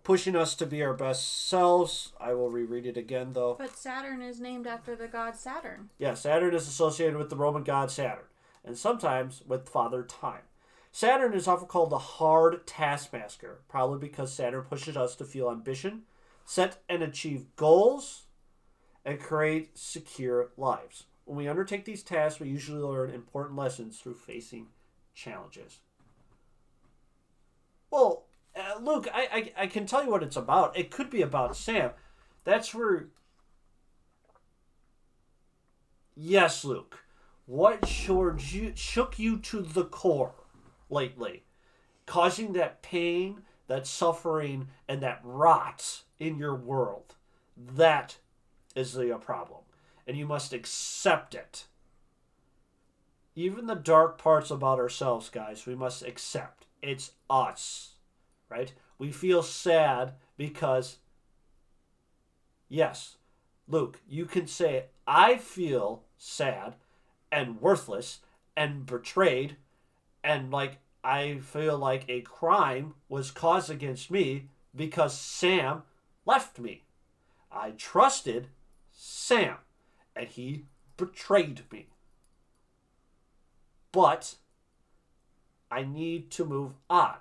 pushing us to be our best selves. I will reread it again, though. But Saturn is named after the god Saturn. Yeah, Saturn is associated with the Roman god Saturn, and sometimes with Father Time. Saturn is often called the hard taskmaster, probably because Saturn pushes us to feel ambition, set and achieve goals, and create secure lives. When we undertake these tasks, we usually learn important lessons through facing challenges. Well, Luke, I can tell you what it's about. It could be about Sam. That's where... Yes, Luke. What shook you to the core lately, causing that pain, that suffering, and that rot in your world? That is the problem. And you must accept it. Even the dark parts about ourselves, guys, we must accept. It's us. Right? We feel sad because, yes, Luke, you can say, I feel sad and worthless and betrayed and like I feel like a crime was caused against me because Sam left me. I trusted Sam and he betrayed me. But I need to move on.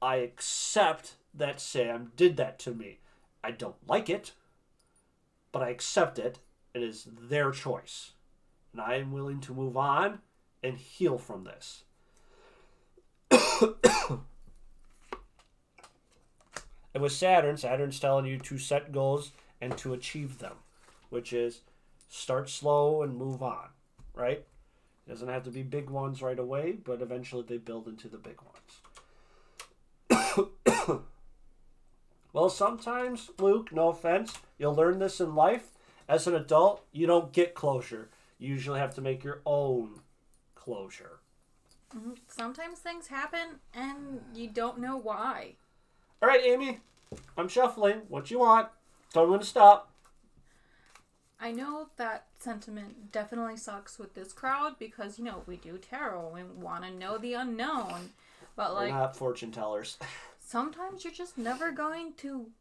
I accept that Sam did that to me. I don't like it, but I accept it. It is their choice. And I am willing to move on and heal from this. And with Saturn's telling you to set goals and to achieve them, which is start slow and move on, right? It doesn't have to be big ones right away, but eventually they build into the big ones. Well, sometimes, Luke, no offense, you'll learn this in life. As an adult, you don't get closure. You usually have to make your own closure. Sometimes things happen and you don't know why. All right, Amy, I'm shuffling. What you want? Tell me when to stop. I know that sentiment definitely sucks with this crowd because, we do tarot. We want to know the unknown. But, We're not fortune tellers. Sometimes you're just never going to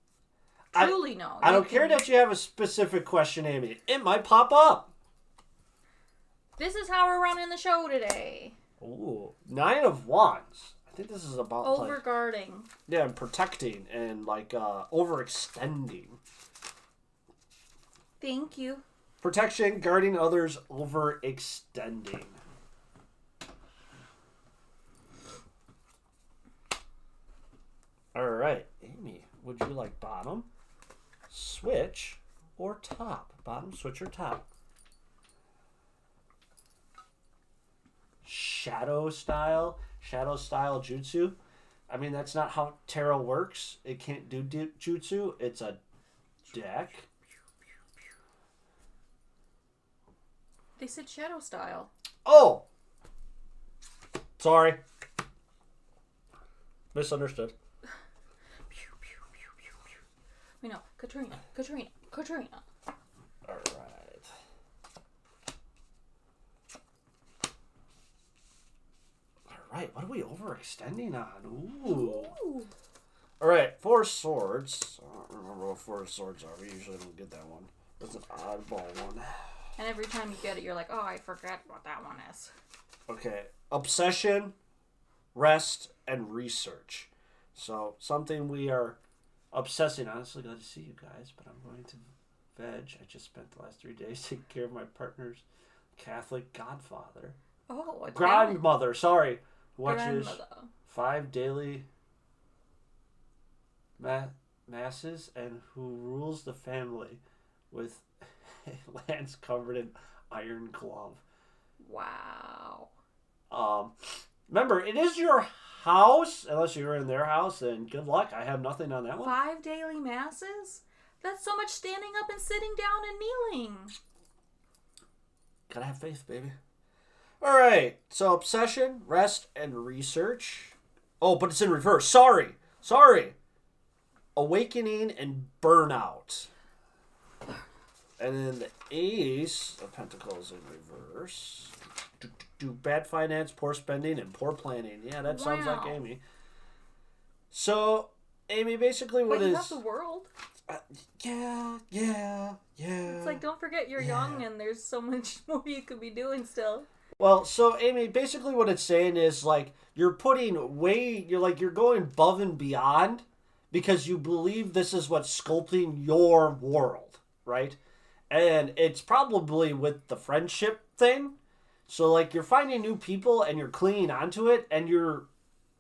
truly know. I don't care that you have a specific question, Amy. It might pop up. This is how we're running the show today. Ooh, 9 of Wands. I think this is about overguarding. Yeah, and protecting and overextending. Thank you. Protection, guarding others, overextending. All right, Amy, would you like bottom, switch, or top? Bottom, switch, or top? Shadow style jutsu. I mean, that's not how tarot works. It can't do jutsu. It's a deck. They said shadow style. Oh! Sorry. Misunderstood. We know. Katrina. All right. Right, what are we overextending on? Ooh. All right, 4 swords. I don't remember what 4 swords are. We usually don't get that one. That's an oddball one. And every time you get it, you're like, oh, I forget what that one is. Okay, obsession, rest, and research. So something we are obsessing on. I'm so glad to see you guys, but I'm going to veg. I just spent the last 3 days taking care of my partner's Catholic godfather. Oh, grandmother, sorry. Watches grandmother. 5 daily masses and who rules the family with a lance covered in iron glove. Wow. Remember, it is your house, unless you're in their house, and good luck. I have nothing on that one. 5 daily masses? That's so much standing up and sitting down and kneeling. Gotta have faith, baby. All right, so obsession, rest, and research. Oh, but it's in reverse. Sorry. Awakening and burnout. And then the Ace of Pentacles in reverse. Do bad finance, poor spending, and poor planning. Yeah, that sounds like Amy. So, Amy, basically what but you is... have the world. Yeah. It's like, don't forget you're young and there's so much more you could be doing still. Well, so, Amy, basically what it's saying is, like, you're going above and beyond because you believe this is what's sculpting your world, right? And it's probably with the friendship thing. So, like, you're finding new people and you're clinging onto it and you're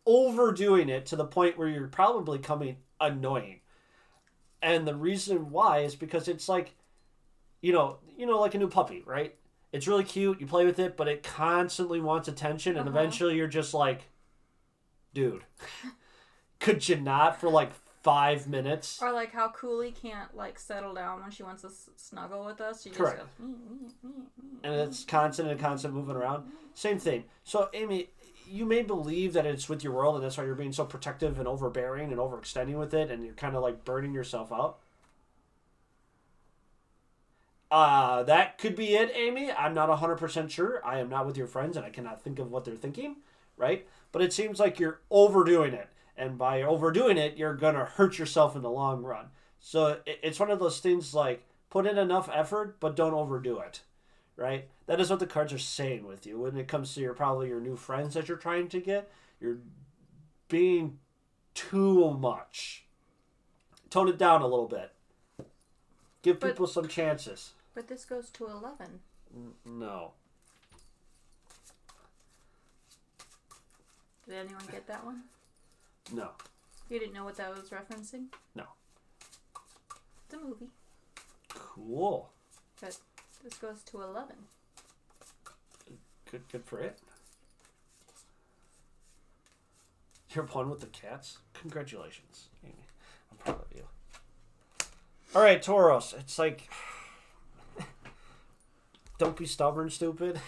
overdoing it to the point where you're probably becoming annoying. And the reason why is because it's like, like a new puppy, right? It's really cute. You play with it, but it constantly wants attention. And eventually you're just like, dude, could you not for like 5 minutes? Or like how Cooley can't like settle down when she wants to snuggle with us. She just Correct. goes, and it's constant moving around. Same thing. So, Amy, you may believe that it's with your world and that's why you're being so protective and overbearing and overextending with it and you're kind of like burning yourself out. That could be it, Amy. I'm not 100% sure. I am not with your friends and I cannot think of what they're thinking, right? But it seems like you're overdoing it. And by overdoing it, you're going to hurt yourself in the long run. So it's one of those things like put in enough effort, but don't overdo it, right? That is what the cards are saying with you. When it comes to your new friends that you're trying to get, you're being too much. Tone it down a little bit. Give people some chances. But this goes to 11. No. Did anyone get that one? No. You didn't know what that was referencing? No. It's a movie. Cool. But this goes to 11. Good for it. You're one with the cats? Congratulations, Amy. I'm proud of you. All right, Tauros. It's like, don't be stubborn, stupid.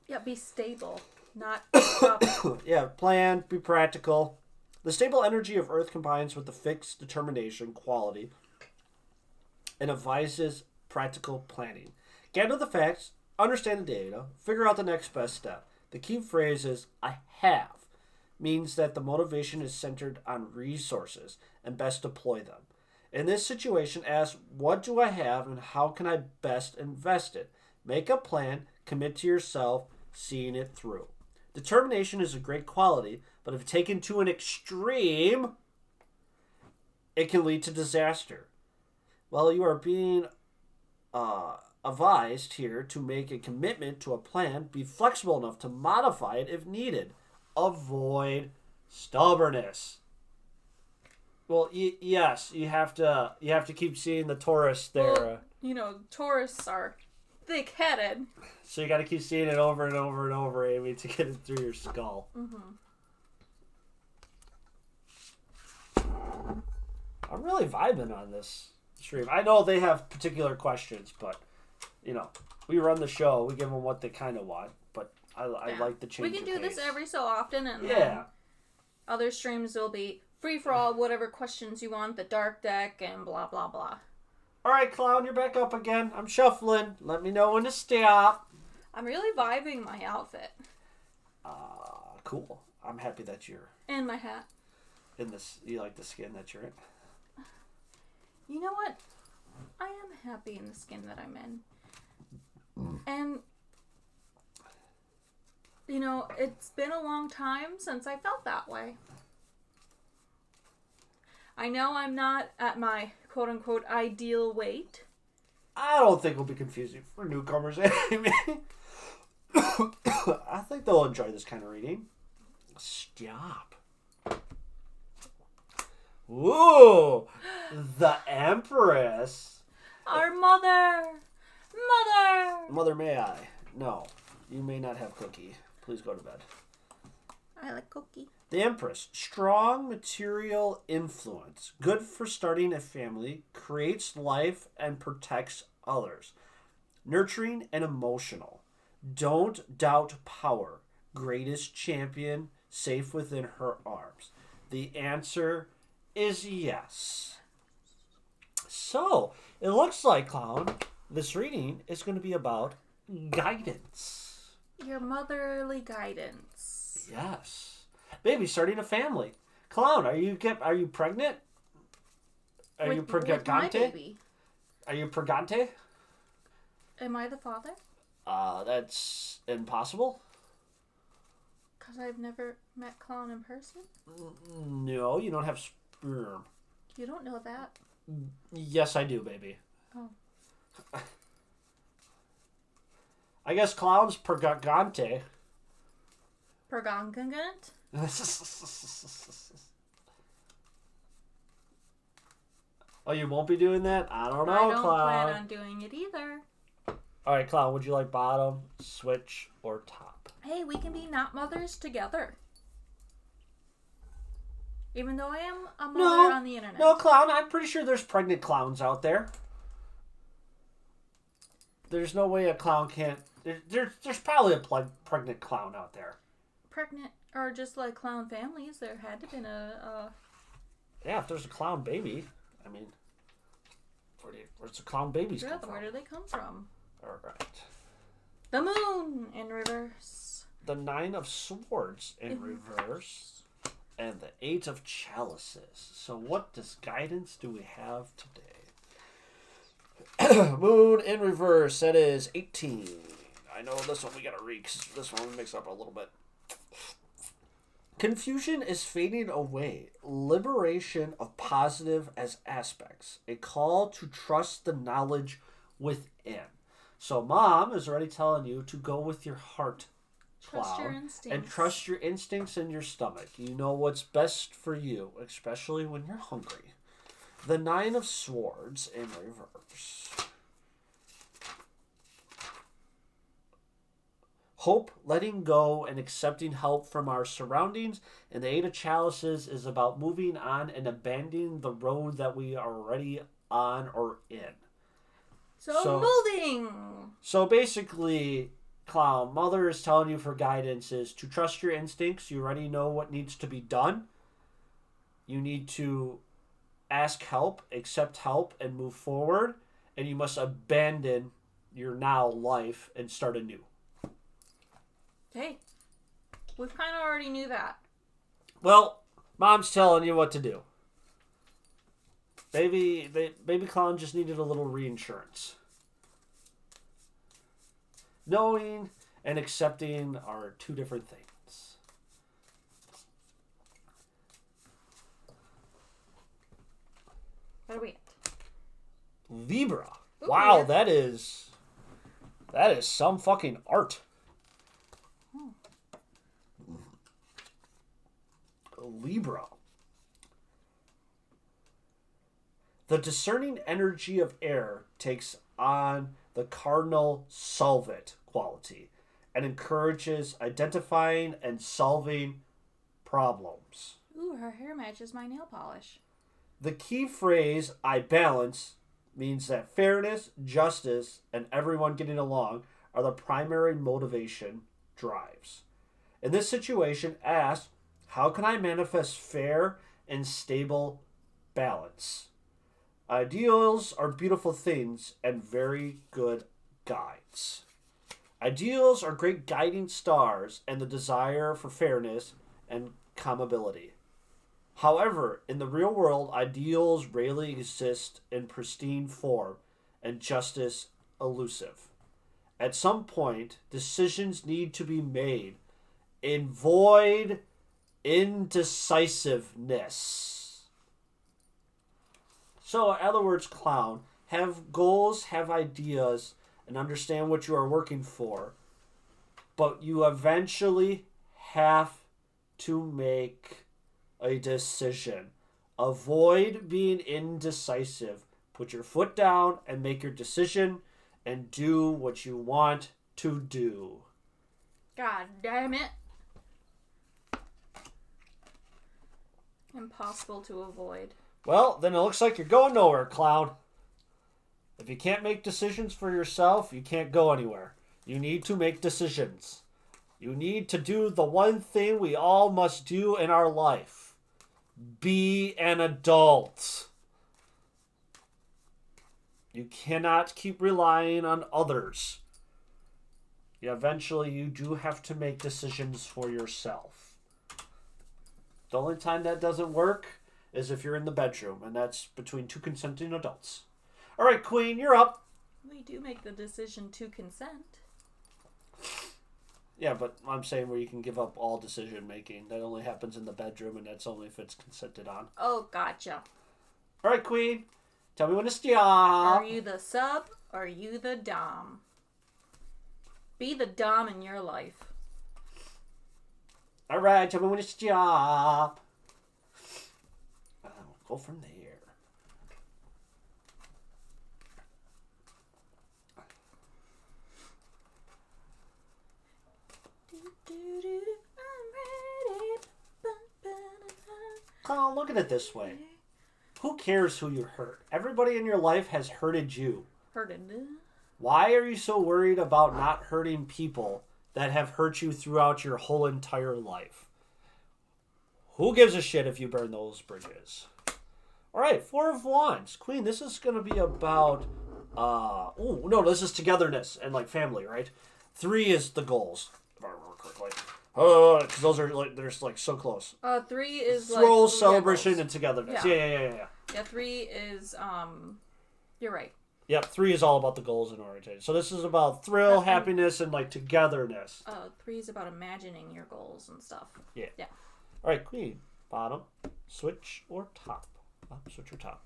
Yeah, be stable, not stubborn. Yeah, plan, be practical. The stable energy of Earth combines with the fixed determination quality and advises practical planning. Gather the facts, understand the data, figure out the next best step. The key phrase is, I have, means that the motivation is centered on resources and best deploy them. In this situation, ask, what do I have and how can I best invest it? Make a plan, commit to yourself, seeing it through. Determination is a great quality, but if taken to an extreme, it can lead to disaster. While you are being advised here to make a commitment to a plan, be flexible enough to modify it if needed. Avoid stubbornness. Well, yes, you have to keep seeing the Taurus there. Well, Taurus are thick-headed. So you got to keep seeing it over and over and over, Amy, to get it through your skull. Mm-hmm. I'm really vibing on this stream. I know they have particular questions, but we run the show. We give them what they kind of want, but I like the change. We can do pace. this every so often, and yeah. Other streams will be free for all, whatever questions you want, the dark deck, and blah blah blah. All right, Clown, you're back up again. I'm shuffling. Let me know when to stop. I'm really vibing my outfit. Cool. I'm happy that you're and my hat. in this. You like the skin that you're in. You know what? I am happy in the skin that I'm in. And, it's been a long time since I felt that way. I know I'm not at my quote-unquote ideal weight. I don't think it'll be confusing for newcomers, Amy. I think they'll enjoy this kind of reading. Stop. Ooh, the Empress. Our mother. Mother. Mother, may I? No, you may not have cookie. Please go to bed. I like cookie. The Empress. Strong material influence. Good for starting a family. Creates life and protects others. Nurturing and emotional. Don't doubt power. Greatest champion. Safe within her arms. The answer is yes. So, it looks like, Clown, this reading is going to be about guidance. Your motherly guidance. Yes. Baby, starting a family. Clown, are you pregnant? Are you with my pregante? baby. Are you pregante? Am I the father? That's impossible. Because I've never met Clown in person? No, you don't have sperm. You don't know that. Yes, I do, baby. Oh. I guess Clown's pregante. Pergangant? Oh, you won't be doing that? I don't know, I don't Clown. plan on doing it either. Alright, Clown, would you like bottom, switch, or top? Hey, we can be not mothers together. Even though I am a mother on the internet. No, Clown, I'm pretty sure there's pregnant clowns out there. There's no way a clown can't... There's probably a pregnant clown out there. Pregnant, or just like clown families, there had to have been a... Yeah, if there's a clown baby, I mean... Where's the clown babies come from? Where do they come from? Alright. The moon in reverse. The 9 of Swords in reverse. And the 8 of Chalices. So what guidance do we have today? Moon in reverse. That is 18. I know this one we gotta read because this one we mix up a little bit. Confusion is fading away. Liberation of positive as aspects. A call to trust the knowledge within. So Mom is already telling you to go with your heart, Trust your Clown, instincts. and trust your instincts in your stomach. You know what's best for you, especially when you're hungry. The 9 of Swords in reverse. Hope, letting go, and accepting help from our surroundings. And the 8 of Chalices is about moving on and abandoning the road that we are already on or in. So moving! So basically, Clown, Mother is telling you for guidance is to trust your instincts. You already know what needs to be done. You need to ask help, accept help, and move forward. And you must abandon your now life and start anew. Hey, we kind of already knew that. Well, Mom's telling you what to do. Baby Clown just needed a little reinsurance. Knowing and accepting are two different things. What are we at? Libra. Ooh, wow, yes. that is some fucking art. Libra. The discerning energy of air takes on the cardinal solvent quality and encourages identifying and solving problems. Ooh, her hair matches my nail polish. The key phrase, I balance, means that fairness, justice, and everyone getting along are the primary motivation drives. In this situation, ask, how can I manifest fair and stable balance? Ideals are beautiful things and very good guides. Ideals are great guiding stars and the desire for fairness and commability. However, in the real world, ideals rarely exist in pristine form and justice elusive. At some point, decisions need to be made. Avoid indecisiveness. So, in other words, Clown, have goals, have ideas, and understand what you are working for. But you eventually have to make a decision Avoid being indecisive. Put your foot down and make your decision and do what you want to do. God damn it. Impossible to avoid. Well, then it looks like you're going nowhere, clown. If you can't make decisions for yourself, you can't go anywhere. You need to make decisions. You need to do the one thing we all must do in our life. Be an adult. You cannot keep relying on others. Eventually, you do have to make decisions for yourself. The only time that doesn't work is if you're in the bedroom, and that's between two consenting adults. All right, Queen, you're up. We do make the decision to consent. Yeah, but I'm saying where you can give up all decision making. That only happens in the bedroom, and that's only if it's consented on. Oh, gotcha. All right, Queen, tell me when to stop. Are you the sub or are you the dom? Be the dom in your life. All right, tell me when to stop. I'll go from there. Oh, look at it this way. Who cares who you hurt? Everybody in your life has hurted you. Hurted. Why are you so worried about not hurting people that have hurt you throughout your whole entire life? Who gives a shit if you burn those bridges? All right, 4 of Wands. Queen, this is going to be about... this is togetherness and, like, family, right? 3 is the goals, if I remember correctly. Because those are, like, they're, like, so close. 3 is, Thrill, like... celebration, and togetherness. Yeah. Yeah, 3 is, you're right. Yep, 3 is all about the goals and orientation. So this is about thrill, happiness, and, like, togetherness. 3 is about imagining your goals and stuff. Yeah. Yeah. All right, Queen. Bottom, switch, or top? Switch or top?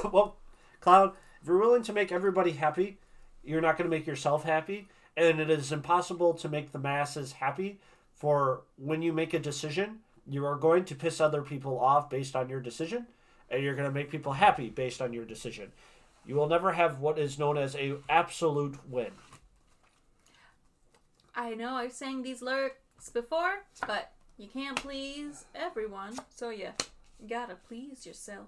Well, Cloud, if you're willing to make everybody happy, you're not going to make yourself happy. And it is impossible to make the masses happy. For when you make a decision, you are going to piss other people off based on your decision. And you're going to make people happy based on your decision. You will never have what is known as a absolute win. I know I've sang these lyrics before, but you can't please everyone, so you gotta please yourself.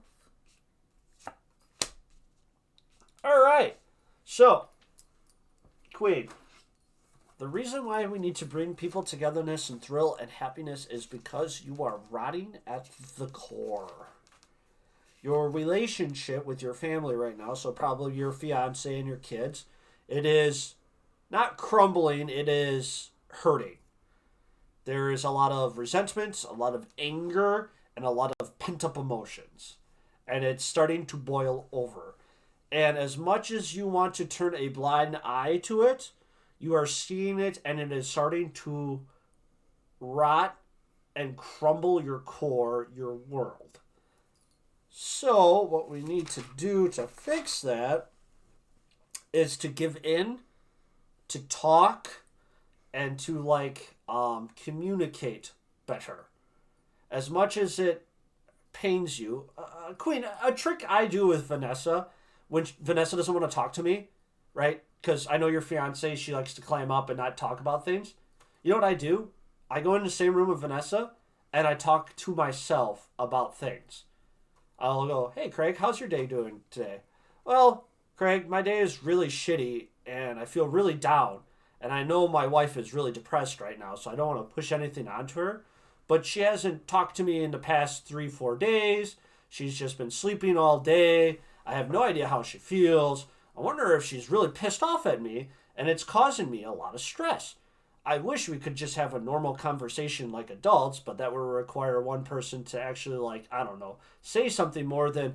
All right. So, Queen, the reason why we need to bring people togetherness and thrill and happiness is because you are rotting at the core. Your relationship with your family right now, so probably your fiance and your kids, it is not crumbling, it is hurting. There is a lot of resentment, a lot of anger, and a lot of pent-up emotions. And it's starting to boil over. And as much as you want to turn a blind eye to it, you are seeing it and it is starting to rot and crumble your core, your world. So what we need to do to fix that is to give in, to talk, and to communicate better. As much as it pains you. Queen, a trick I do with Vanessa, when Vanessa doesn't want to talk to me, right? Because I know your fiance, she likes to climb up and not talk about things. You know what I do? I go in the same room with Vanessa, and I talk to myself about things. I'll go, hey, Kreig, how's your day doing today? Well, Kreig, my day is really shitty, and I feel really down. And I know my wife is really depressed right now, so I don't want to push anything onto her. But she hasn't talked to me in the past 3-4 days. She's just been sleeping all day. I have no idea how she feels. I wonder if she's really pissed off at me, and it's causing me a lot of stress. I wish we could just have a normal conversation like adults, but that would require one person to actually, say something more than,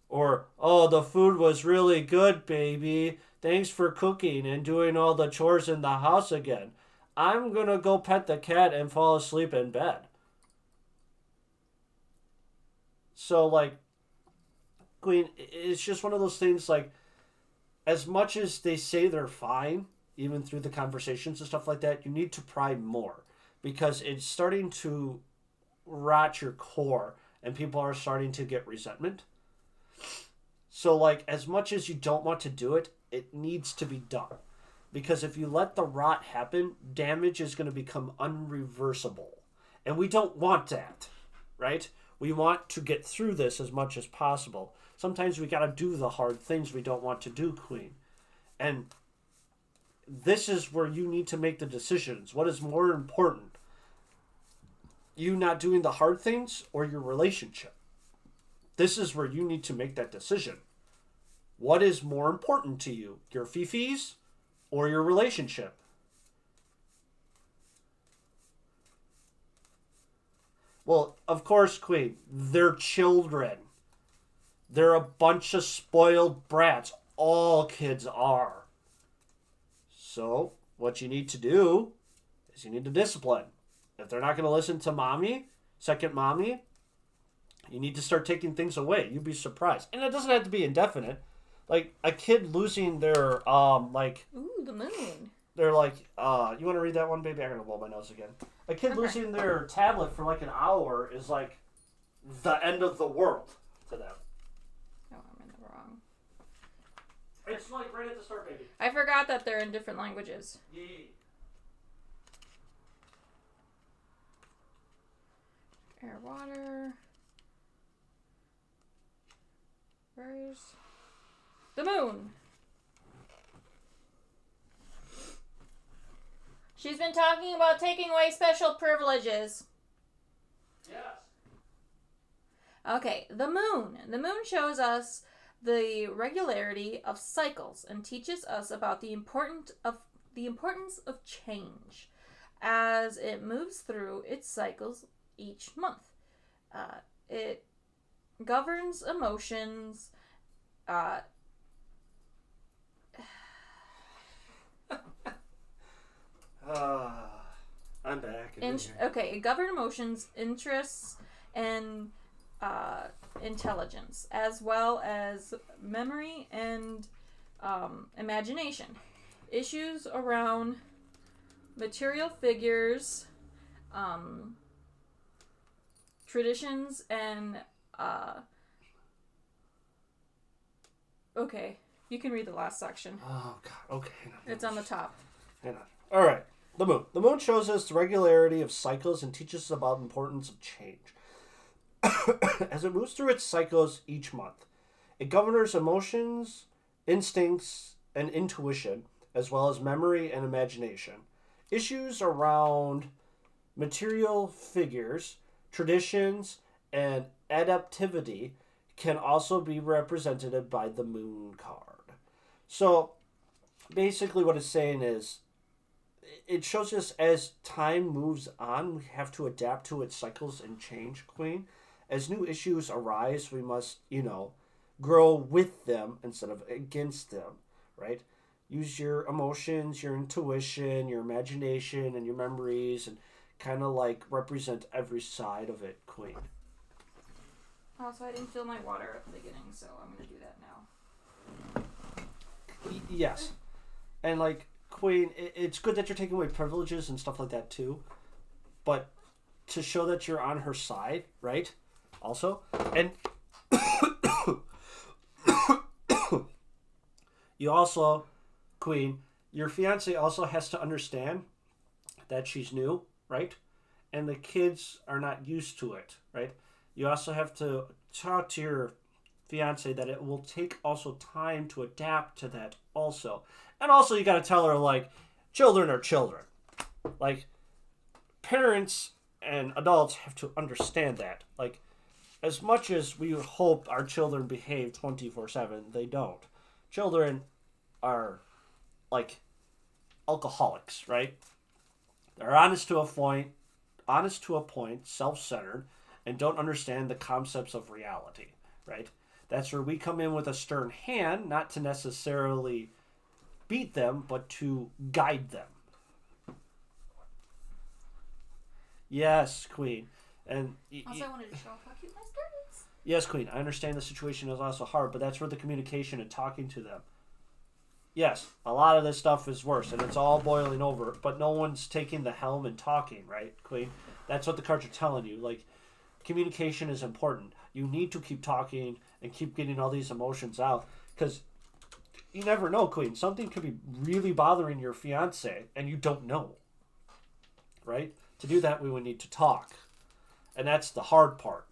or, oh, the food was really good, baby. Thanks for cooking and doing all the chores in the house again. I'm going to go pet the cat and fall asleep in bed. So, Queen, it's just one of those things, as much as they say they're fine, even through the conversations and stuff like that, you need to pry more. Because it's starting to rot your core, and people are starting to get resentment. So, like, as much as you don't want to do it, it needs to be done. Because if you let the rot happen, damage is going to become unreversible. And we don't want that, right? We want to get through this as much as possible. Sometimes we got to do the hard things we don't want to do, Queen. And this is where you need to make the decisions. What is more important? You not doing the hard things or your relationship? This is where you need to make that decision. What is more important to you? Your fifis or your relationship? Well, of course, Queen, they're children. They're a bunch of spoiled brats. All kids are. So, what you need to do is you need to discipline. If they're not going to listen to mommy, second mommy, you need to start taking things away. You'd be surprised. And it doesn't have to be indefinite. Like, a kid losing their, Ooh, the moon. They're like, you want to read that one, baby? I'm going to blow my nose again. A kid losing their tablet for like an hour is like the end of the world to them. Oh, I'm in the wrong. It's like right at the start, baby. I forgot that they're in different languages. Yeah. Air, water. Where's the moon? She's been talking about taking away special privileges. Yes. Okay, the moon. The moon shows us the regularity of cycles and teaches us about the importance of change as it moves through its cycles each month. It governs emotions. I'm back. Okay, it governs emotions, interests, and intelligence, as well as memory and imagination. Issues around material figures, traditions, and okay, you can read the last section. Oh God. Okay. It's on the top. Hang on. All right. The moon. The moon shows us the regularity of cycles and teaches us about the importance of change. As it moves through its cycles each month, it governs emotions, instincts, and intuition, as well as memory and imagination. Issues around material figures, traditions, and adaptivity can also be represented by the moon card. So, basically what it's saying is, it shows us as time moves on, we have to adapt to its cycles and change, Queen. As new issues arise, we must, grow with them instead of against them, right? Use your emotions, your intuition, your imagination, and your memories, and kind of like represent every side of it, Queen. Also, I didn't fill my water at the beginning, so I'm going to do that now. Yes. And like, Queen, it's good that you're taking away privileges and stuff like that too, but to show that you're on her side, right? Also, and you also, Queen, your fiance also has to understand that she's new, right? And the kids are not used to it, right? You also have to talk to your fiance that it will take also time to adapt to that also. And also you got to tell her, like, children are children. Like, parents and adults have to understand that. Like, as much as we hope our children behave 24/7, they don't. Children are, like, alcoholics, right? They're honest to a point, self-centered, and don't understand the concepts of reality, right? That's where we come in with a stern hand, not to necessarily beat them, but to guide them. Yes, Queen. And also, I wanted to show off how cute my skirt is. Yes, Queen. I understand the situation is also hard, but that's where the communication and talking to them. Yes, a lot of this stuff is worse, and it's all boiling over, but no one's taking the helm and talking, right, Queen? That's what the cards are telling you. Like, communication is important. You need to keep talking and keep getting all these emotions out, because you never know, Queen. Something could be really bothering your fiance and you don't know. Right? To do that, we would need to talk. And that's the hard part.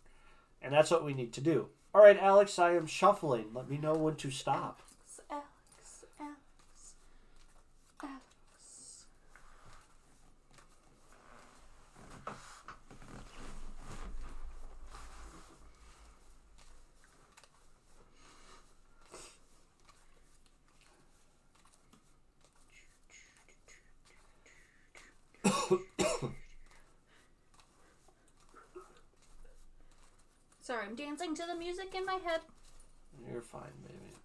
And that's what we need to do. All right, Alex, I am shuffling. Let me know when to stop. Alex. Sorry, I'm dancing to the music in my head. You're fine, baby.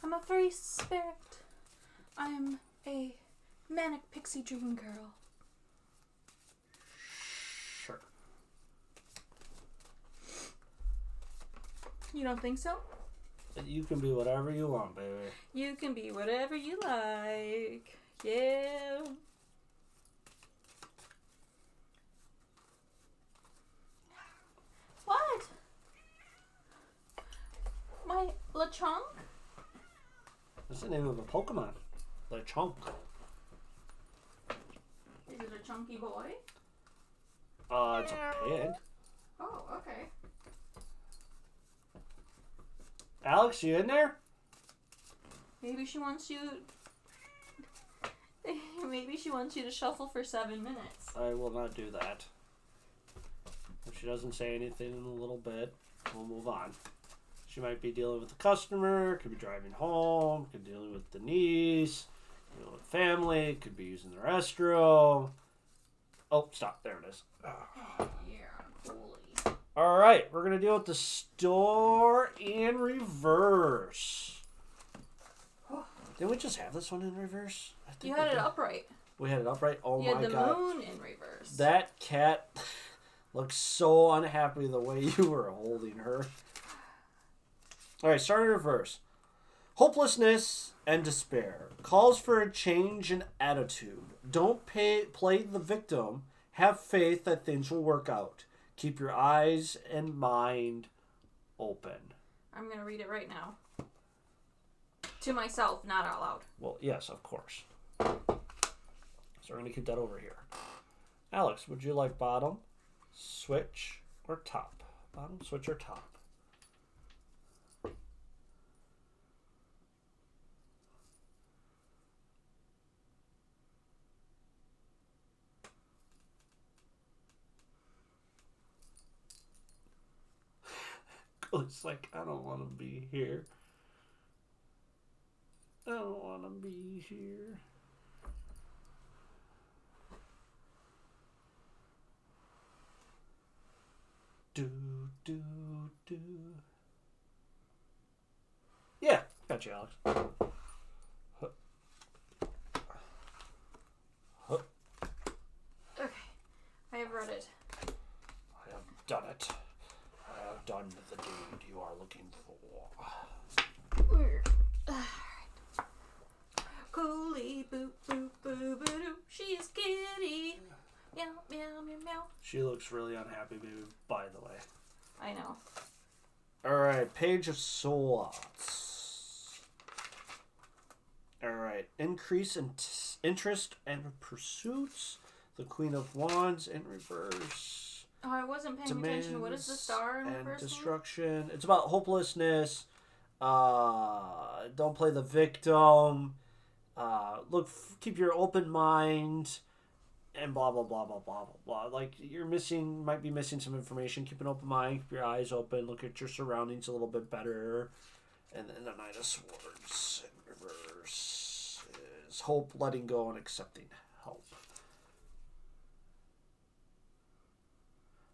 I'm a free spirit. I'm a manic pixie dream girl. Sure. You don't think so? You can be whatever you want, baby. You can be whatever you like. Yeah. What? My Lechonk? That's the name of a Pokemon. Lechonk. Is it a chunky boy? It's a pig. Oh, okay. Alex, you in there? Maybe she wants you... Maybe she wants you to shuffle for 7 minutes. I will not do that. If she doesn't say anything in a little bit, we'll move on. She might be dealing with a customer, could be driving home, could be dealing with the niece, dealing with family, could be using the restroom. Oh, stop. There it is. Yeah, holy. All right, we're going to deal with the store in reverse. Didn't we just have this one in reverse? I think You had it upright. We had it upright? Oh You my had the God. moon in reverse. That cat looks so unhappy the way you were holding her. All right, start in reverse. Hopelessness and despair calls for a change in attitude. Don't play the victim. Have faith that things will work out. Keep your eyes and mind open. I'm going to read it right now. To myself, not out loud. Well, yes, of course. So we're going to keep that over here. Alex, would you like bottom, switch, or top? Bottom, switch, or top? It's like, I don't want to be here. I don't want to be here. Do, do, do. Yeah, got you, Alex. Huh. Huh. Okay, I have read it. I have done it. I have done the deed you are looking for. Coolie boo boo boo boo doo. She is kitty. Meow meow meow meow. She looks really unhappy, baby, by the way. I know. Alright, Page of Swords. Alright, increase in interest and pursuits. The Queen of Wands in reverse. Oh, I wasn't paying attention. What is the star in the and first destruction. It's about hopelessness. Don't play the victim. Keep your open mind. And blah, blah, blah, blah, blah, blah, blah. Like, might be missing some information. Keep an open mind. Keep your eyes open. Look at your surroundings a little bit better. And then the Knight of Swords in reverse is hope, letting go, and accepting help.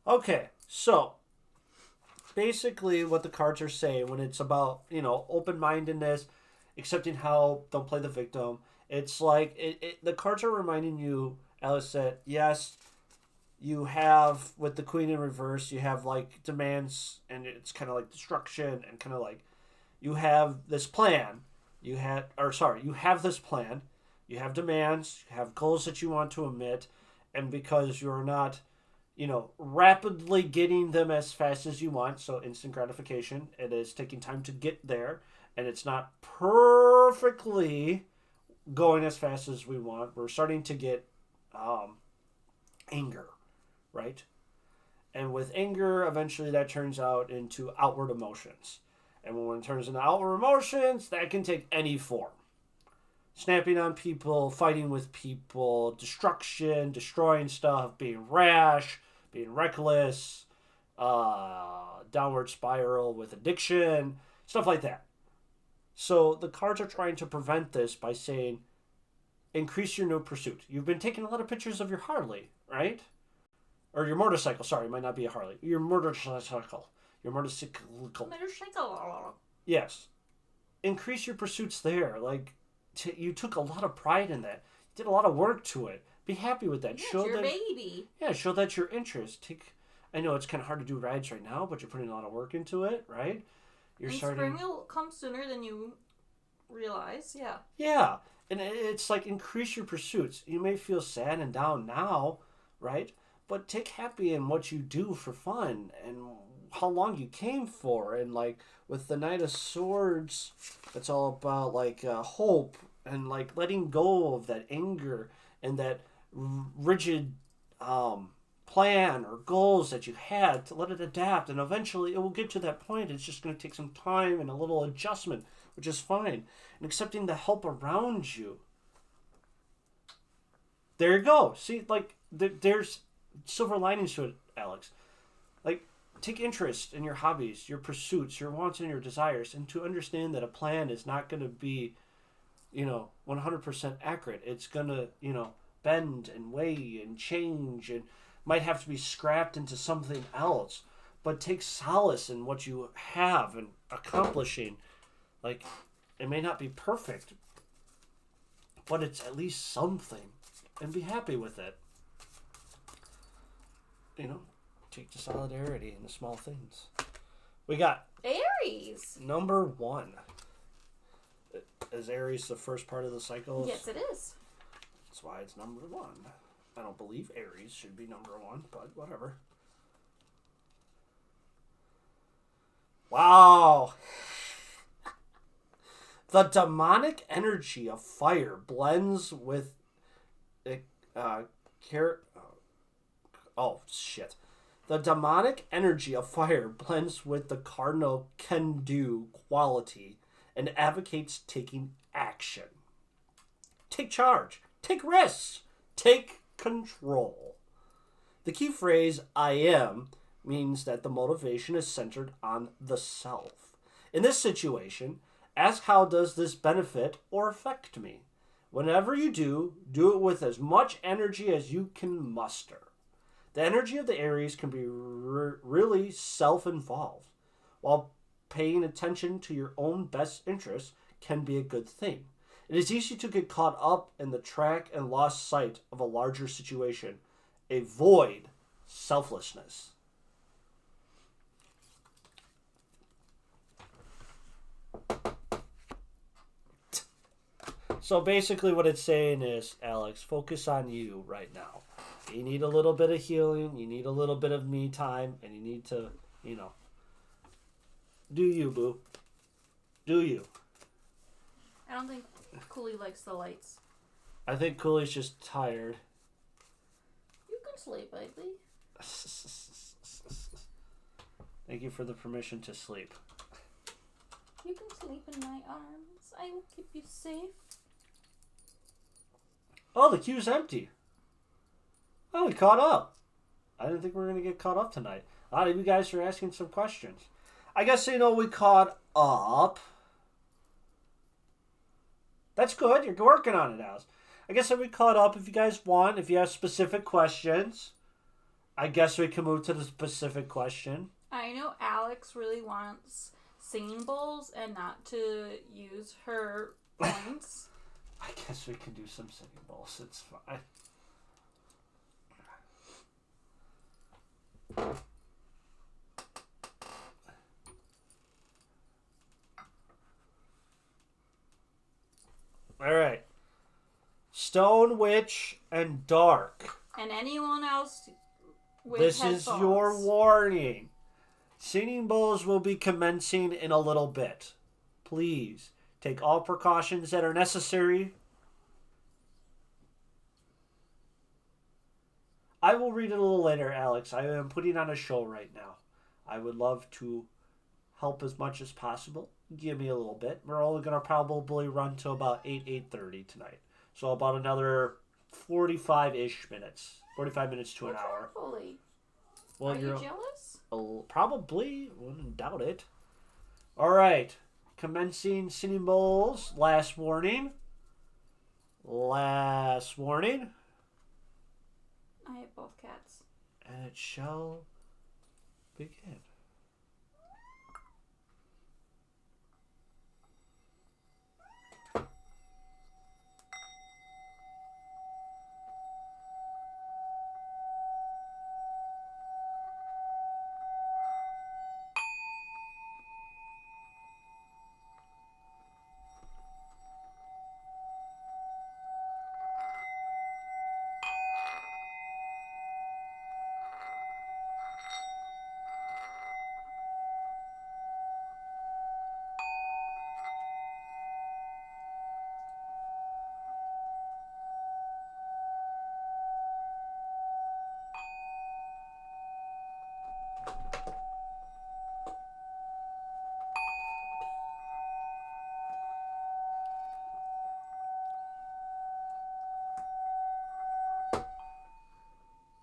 Okay, so basically what the cards are saying when it's about, open-mindedness, accepting help, don't play the victim, it's like the cards are reminding you, Alice, that yes, you have, with the Queen in reverse, you have like demands, and it's kind of like destruction, and kind of like you have this plan. You have this plan. You have demands. You have goals that you want to omit, and because you're not, rapidly getting them as fast as you want. So instant gratification. It is taking time to get there, and it's not perfectly going as fast as we want. We're starting to get anger, right? And with anger, eventually that turns out into outward emotions. And when it turns into outward emotions, that can take any form. Snapping on people, fighting with people, destruction, destroying stuff, being rash, being reckless, downward spiral with addiction, stuff like that. So the cards are trying to prevent this by saying, increase your new pursuit. You've been taking a lot of pictures of your Harley, right? Or your motorcycle. Sorry, it might not be a Harley. Your motorcycle. Your motorcycle. Motorcycle. Yes. Increase your pursuits there. Like, you took a lot of pride in that. You did a lot of work to it. Be happy with that. Yeah, show your baby. Yeah, show that your interest. I know it's kind of hard to do rides right now, but you're putting a lot of work into it, right? Spring will come sooner than you realize, yeah. Yeah, and it's like increase your pursuits. You may feel sad and down now, right? But take happy in what you do for fun and how long you came for. And like with the Knight of Swords, it's all about like hope and like letting go of that anger and that rigid plan or goals that you had, to let it adapt, and eventually it will get to that point. It's just going to take some time and a little adjustment, which is fine, and accepting the help around you. There you go. See, like there's silver linings to it, Alex. Like, take interest in your hobbies, your pursuits, your wants and your desires, and to understand that a plan is not going to be 100% accurate. It's going to bend and weigh and change and might have to be scrapped into something else. But take solace in what you have and accomplishing. Like, it may not be perfect, but it's at least something, and be happy with it. Take the solidarity in the small things. We got Aries. Number 1. Is Aries the first part of the cycle? Yes, it is. That's why it's number 1. I don't believe Aries should be number 1, but whatever. Wow. The demonic energy of fire blends with The demonic energy of fire blends with the cardinal can-do quality and advocates taking action. Take charge. Take risks. Take control. The key phrase, I am, means that the motivation is centered on the self. In this situation, ask how does this benefit or affect me? Whenever you do it with as much energy as you can muster. The energy of the Aries can be really self-involved, while paying attention to your own best interests can be a good thing. It is easy to get caught up in the track and lost sight of a larger situation. Avoid selflessness. So basically what it's saying is, Alex, focus on you right now. You need a little bit of healing, you need a little bit of me time, and you need to, do you, boo. Do you. I don't think Cooley likes the lights. I think Cooley's just tired. You can sleep, baby. Thank you for the permission to sleep. You can sleep in my arms. I will keep you safe. Oh, the queue's empty. Oh, we caught up. I didn't think we were going to get caught up tonight. A lot of you guys are asking some questions. I guess, we caught up. That's good. You're working on it, Alice. I guess that we caught up. If you guys want, if you have specific questions, I guess we can move to the specific question. I know Alex really wants singing bowls and not to use her points. I guess we can do some singing bowls. It's fine. All right. Stone, Witch, and Dark. And anyone else with this headphones. is your warning. Singing bowls will be commencing in a little bit. Please take all precautions that are necessary. I will read it a little later, Alex. I am putting on a show right now. I would love to help as much as possible. Give me a little bit. We're only going to probably run till about 8:30 tonight. So about another 45-ish minutes. 45 minutes to an hour. Fully. Well, are you jealous? Probably. Wouldn't doubt it. All right. Commencing Singing Bowls. Last warning. Last warning. I have both cats. And it shall begin.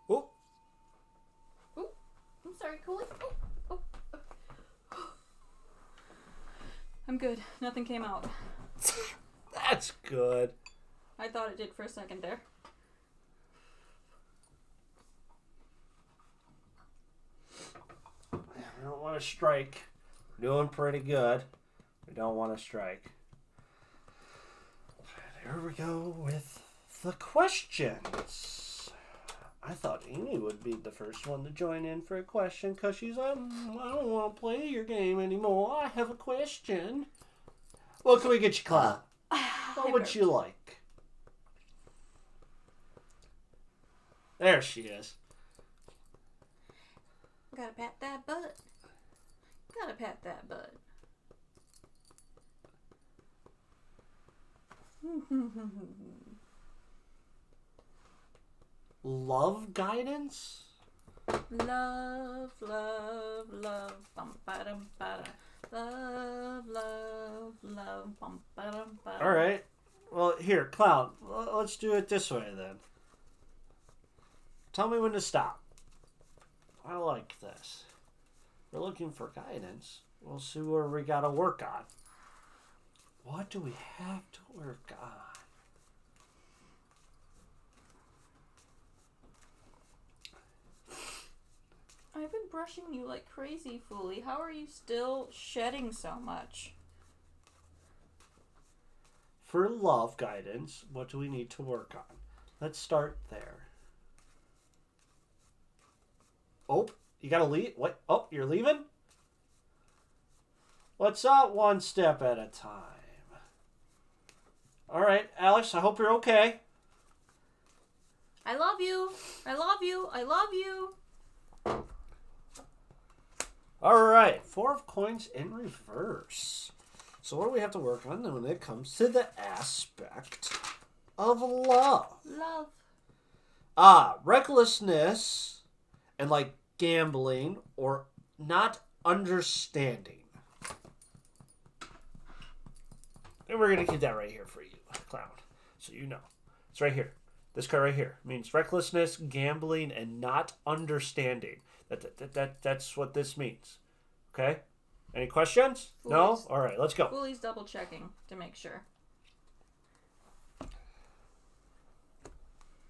Oh, Ooh, I'm sorry, Cooley. Oh. I'm good. Nothing came out. that's good. I thought it did for a second there. We don't want to strike. We're doing pretty good. We don't want to strike. Here we go with the questions. I thought Amy would be the first one to join in for a question because she's like, I don't want to play your game anymore. I have a question. What can we get you, Cloud? What would you like? There she is. Gotta pat that butt. Gotta pat that butt. Love guidance? Love, love, love, bum ba dum ba da. Love, love, love, bum ba dum ba. All right. Well, here, Cloud, let's do it this way then. Tell me when to stop. I like this. We're looking for guidance. We'll see where we got to work on. What do we have to work on? I've been brushing you like crazy, Fooly. How are you still shedding so much? For love guidance, what do we need to work on? Let's start there. Oh, you gotta leave? What? Oh, you're leaving? What's up? One step at a time. All right, Alex, I hope you're okay. I love you. I love you. I love you. All right, 4 of coins in reverse. So what do we have to work on when it comes to the aspect of love? Love. Recklessness and like gambling or not understanding. And we're going to keep that right here for you, Clown. So you know. It's right here. This card right here means recklessness, gambling, and not understanding. That's what this means. Okay? Any questions? Fools. No? All right, let's go. Fooly's double checking to make sure.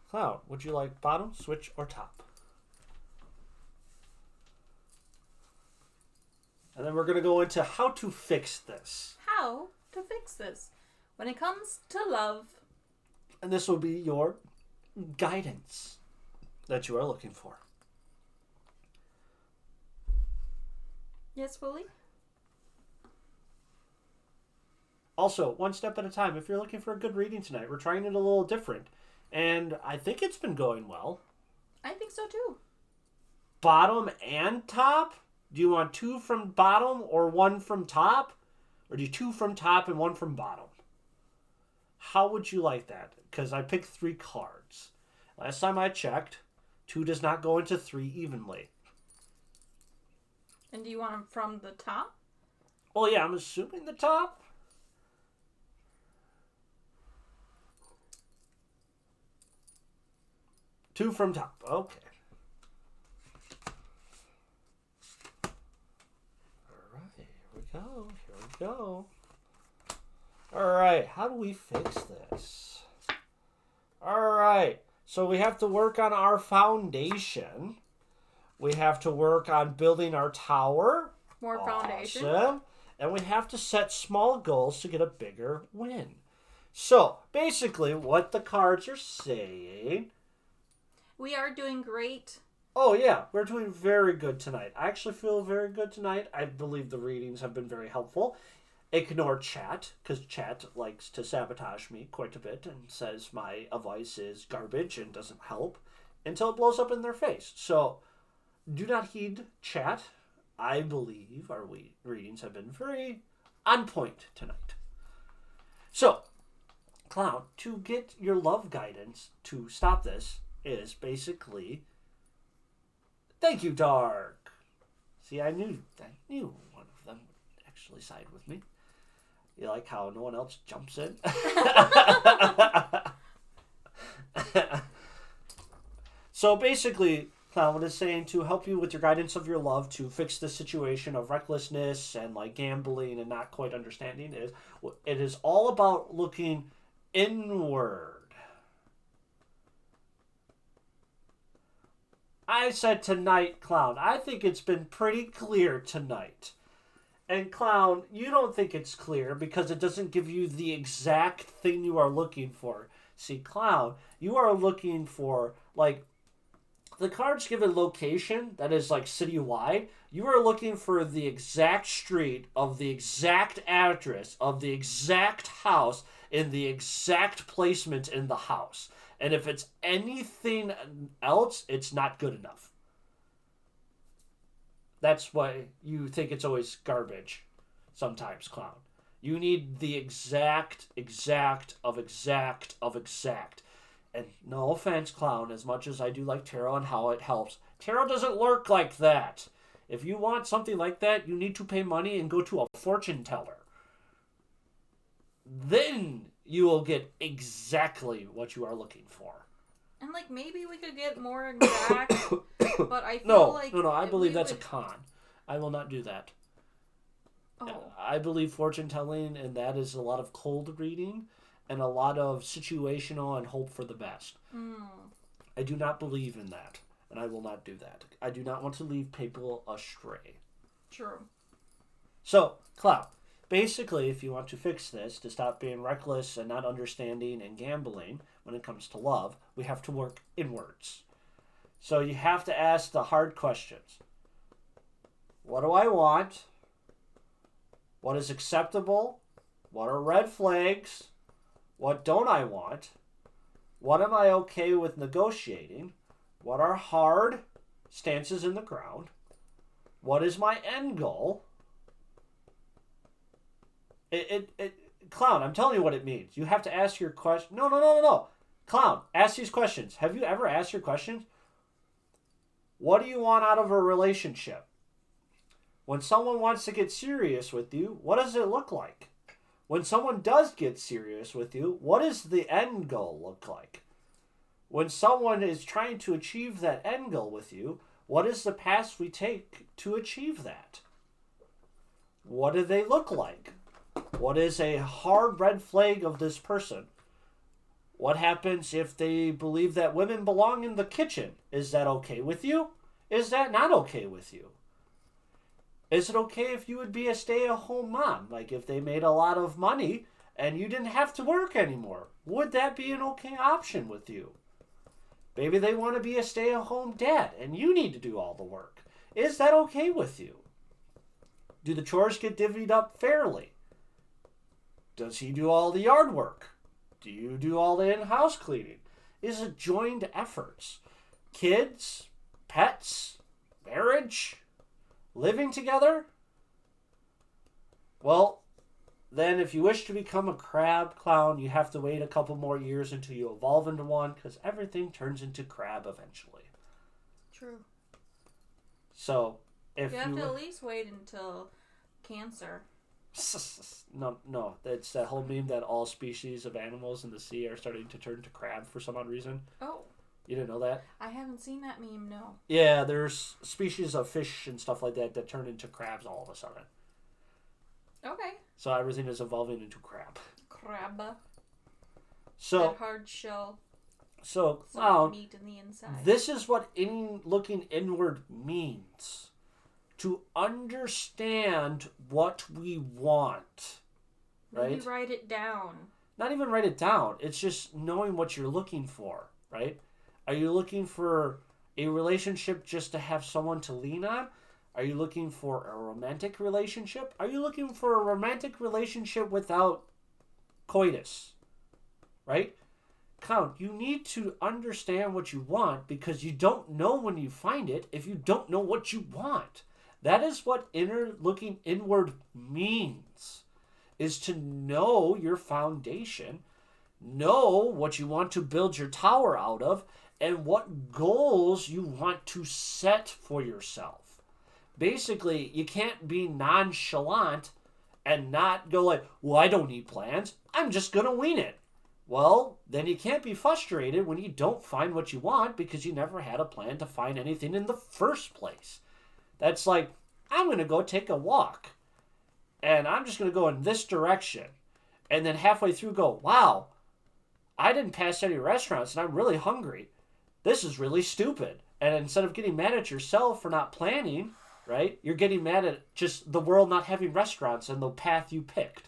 Cloud, would you like bottom, switch, or top? And then we're going to go into how to fix this. How to fix this when it comes to love. And this will be your guidance that you are looking for. Yes, Fooly? Also, one step at a time. If you're looking for a good reading tonight, we're trying it a little different. And I think it's been going well. I think so too. bottom and top? Do you want 2 from bottom or 1 from top? Or do you 2 from top and 1 from bottom? How would you like that? Because I picked 3 cards. Last time I checked, 2 does not go into 3 evenly. And do you want them from the top? Well, yeah, I'm assuming the top. Two from top. Okay. All right, here we go. Here we go. All right, how do we fix this? All right, so we have to work on our foundation. We have to work on building our tower. More foundation. Awesome. And we have to set small goals to get a bigger win. So, basically, what the cards are saying... We are doing great. Oh, yeah. We're doing very good tonight. I actually feel very good tonight. I believe the readings have been very helpful. Ignore chat, because chat likes to sabotage me quite a bit and says my advice is garbage and doesn't help until it blows up in their face. So, do not heed chat. I believe our readings have been very on point tonight. So, Clown, to get your love guidance to stop this is basically... Thank you, Dark. See, I knew one of them would actually side with me. You like how no one else jumps in? So basically, Clown is saying to help you with your guidance of your love to fix the situation of recklessness and like gambling and not quite understanding is it is all about looking inward. I said tonight, Clown. I think it's been pretty clear tonight. And Clown, you don't think it's clear because it doesn't give you the exact thing you are looking for. See, Clown, you are looking for, like, the cards give a location that is, like, citywide. You are looking for the exact street of the exact address of the exact house in the exact placement in the house. And if it's anything else, it's not good enough. That's why you think it's always garbage sometimes, Clown. You need the exact of exact. And no offense, Clown, as much as I do like tarot and how it helps, tarot doesn't work like that. If you want something like that, you need to pay money and go to a fortune teller. Then you will get exactly what you are looking for. And, like, maybe we could get more exact, but I feel like... No, I believe that's a con. I will not do that. Oh. I believe fortune telling, and that is a lot of cold reading and a lot of situational and hope for the best. I do not believe in that, and I will not do that. I do not want to lead people astray. True. So, Cloud, basically, if you want to fix this, to stop being reckless and not understanding and gambling when it comes to love, we have to work inwards. So you have to ask the hard questions. What do I want? What is acceptable? What are red flags? What don't I want? What am I okay with negotiating? What are hard stances in the ground? What is my end goal? Clown, I'm telling you what it means. You have to ask your question. No. Clown, ask these questions. Have you ever asked your questions? What do you want out of a relationship? When someone wants to get serious with you, what does it look like? When someone does get serious with you, what does the end goal look like? When someone is trying to achieve that end goal with you, what is the path we take to achieve that? What do they look like? What is a hard red flag of this person? What happens if they believe that women belong in the kitchen? Is that okay with you? Is that not okay with you? Is it okay if you would be a stay-at-home mom? Like if they made a lot of money and you didn't have to work anymore, would that be an okay option with you? Maybe they want to be a stay-at-home dad and you need to do all the work. Is that okay with you? Do the chores get divvied up fairly? Does he do all the yard work? Do you do all the in-house cleaning? Is it joined efforts? Kids? Pets? marriage, living together, well, then if you wish to become a crab clown, you have to wait a couple more years until you evolve into one, because everything turns into crab eventually. True. So, if you have to at least wait until cancer. No, it's that whole meme that all species of animals in the sea are starting to turn to crab for some odd reason. Oh. You didn't know that? I haven't seen that meme, no. Yeah, there's species of fish and stuff like that that turn into crabs all of a sudden. Okay. So everything is evolving into crab. Crab. So that hard shell. So now, meat in the inside. This is what looking inward means. To understand what we want. Right? Maybe write it down. Not even write it down. It's just knowing what you're looking for, right? Are you looking for a relationship just to have someone to lean on? Are you looking for a romantic relationship? Are you looking for a romantic relationship without coitus? Right? Count, you need to understand what you want because you don't know when you find it if you don't know what you want. That is what looking inward means, is to know your foundation, know what you want to build your tower out of, and what goals you want to set for yourself. Basically, you can't be nonchalant and not go like, well, I don't need plans. I'm just going to wing it. Well, then you can't be frustrated when you don't find what you want because you never had a plan to find anything in the first place. That's like, I'm going to go take a walk. And I'm just going to go in this direction. And then halfway through go, wow, I didn't pass any restaurants and I'm really hungry. This is really stupid. And instead of getting mad at yourself for not planning, right, you're getting mad at just the world not having restaurants and the path you picked.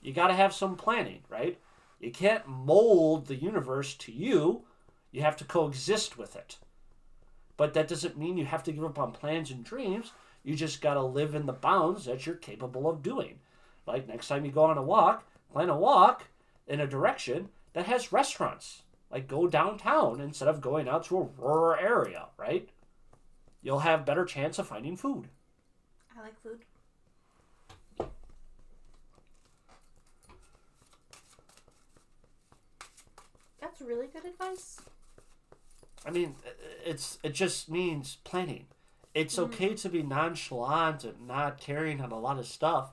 You got to have some planning, right? You can't mold the universe to you. You have to coexist with it. But that doesn't mean you have to give up on plans and dreams. You just got to live in the bounds that you're capable of doing. Like next time you go on a walk, plan a walk in a direction that has restaurants. Like go downtown instead of going out to a rural area, right? You'll have better chance of finding food. I like food. That's really good advice. I mean, it just means planning. It's okay to be nonchalant and not carrying on a lot of stuff,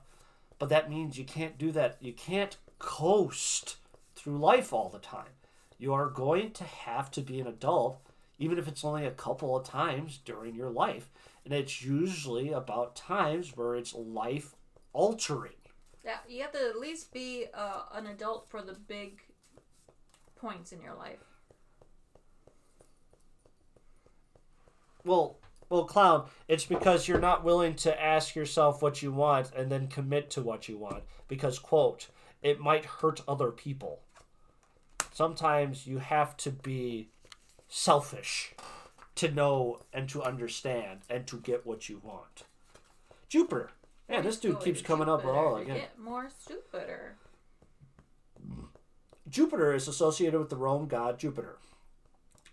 but that means you can't do that. You can't coast through life all the time. You are going to have to be an adult, even if it's only a couple of times during your life. And it's usually about times where it's life altering. Yeah, you have to at least be an adult for the big points in your life. Well, Clown, it's because you're not willing to ask yourself what you want and then commit to what you want. Because, quote, it might hurt other people. Sometimes you have to be selfish to know and to understand and to get what you want. Jupiter. Man, this dude keeps coming up with all again. Get more stupider. Jupiter is associated with the Roman god Jupiter,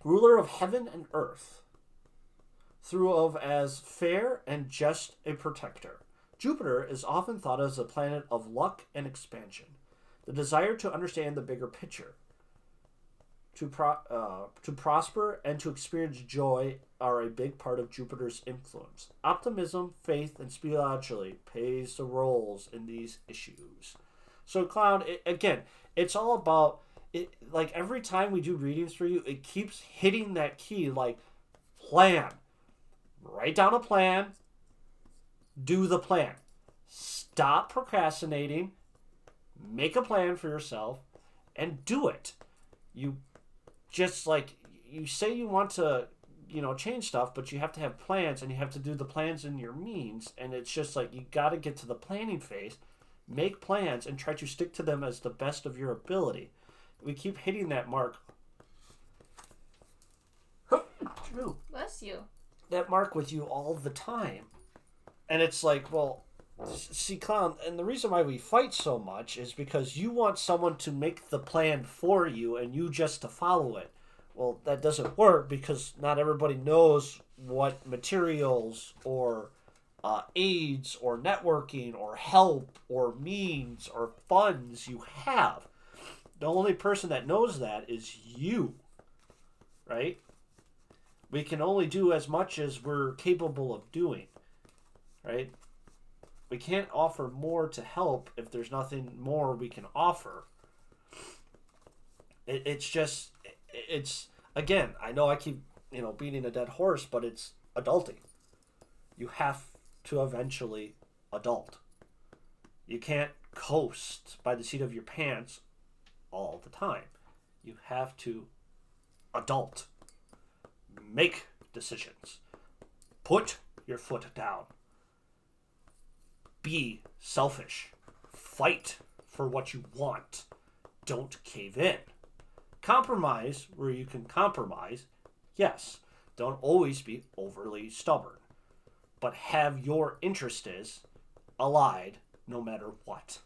ruler of heaven and earth, through of as fair and just a protector. Jupiter is often thought as a planet of luck and expansion, the desire to understand the bigger picture. To prosper and to experience joy are a big part of Jupiter's influence. Optimism, faith, and spirituality plays the roles in these issues. So, Clown, again, it's all about it. Like every time we do readings for you, it keeps hitting that key. Like plan, write down a plan, do the plan. Stop procrastinating. Make a plan for yourself, and do it. You just like you say you want to, change stuff, but you have to have plans and you have to do the plans in your means. And it's just like you got to get to the planning phase, make plans, and try to stick to them as the best of your ability. We keep hitting that mark. Bless you. That mark with you all the time. And it's like, well, see, Clown, and the reason why we fight so much is because you want someone to make the plan for you and you just to follow it. Well, that doesn't work because not everybody knows what materials or aids or networking or help or means or funds you have. The only person that knows that is you, right? We can only do as much as we're capable of doing, right? We can't offer more to help if there's nothing more we can offer. It's again, I know I keep, beating a dead horse, but it's adulting. You have to eventually adult. You can't coast by the seat of your pants all the time. You have to adult. Make decisions. Put your foot down. Be selfish. Fight for what you want. Don't cave in. Compromise where you can compromise. Yes. Don't always be overly stubborn. But have your interests allied no matter what.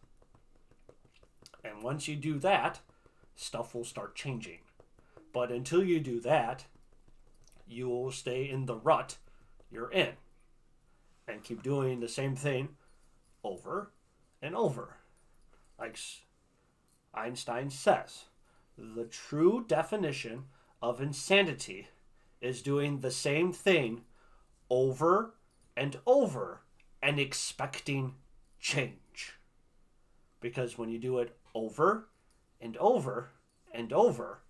And once you do that, stuff will start changing. But until you do that, you will stay in the rut you're in. And keep doing the same thing over and over. Like Einstein says, the true definition of insanity is doing the same thing over and over and expecting change. Because when you do it over and over and over,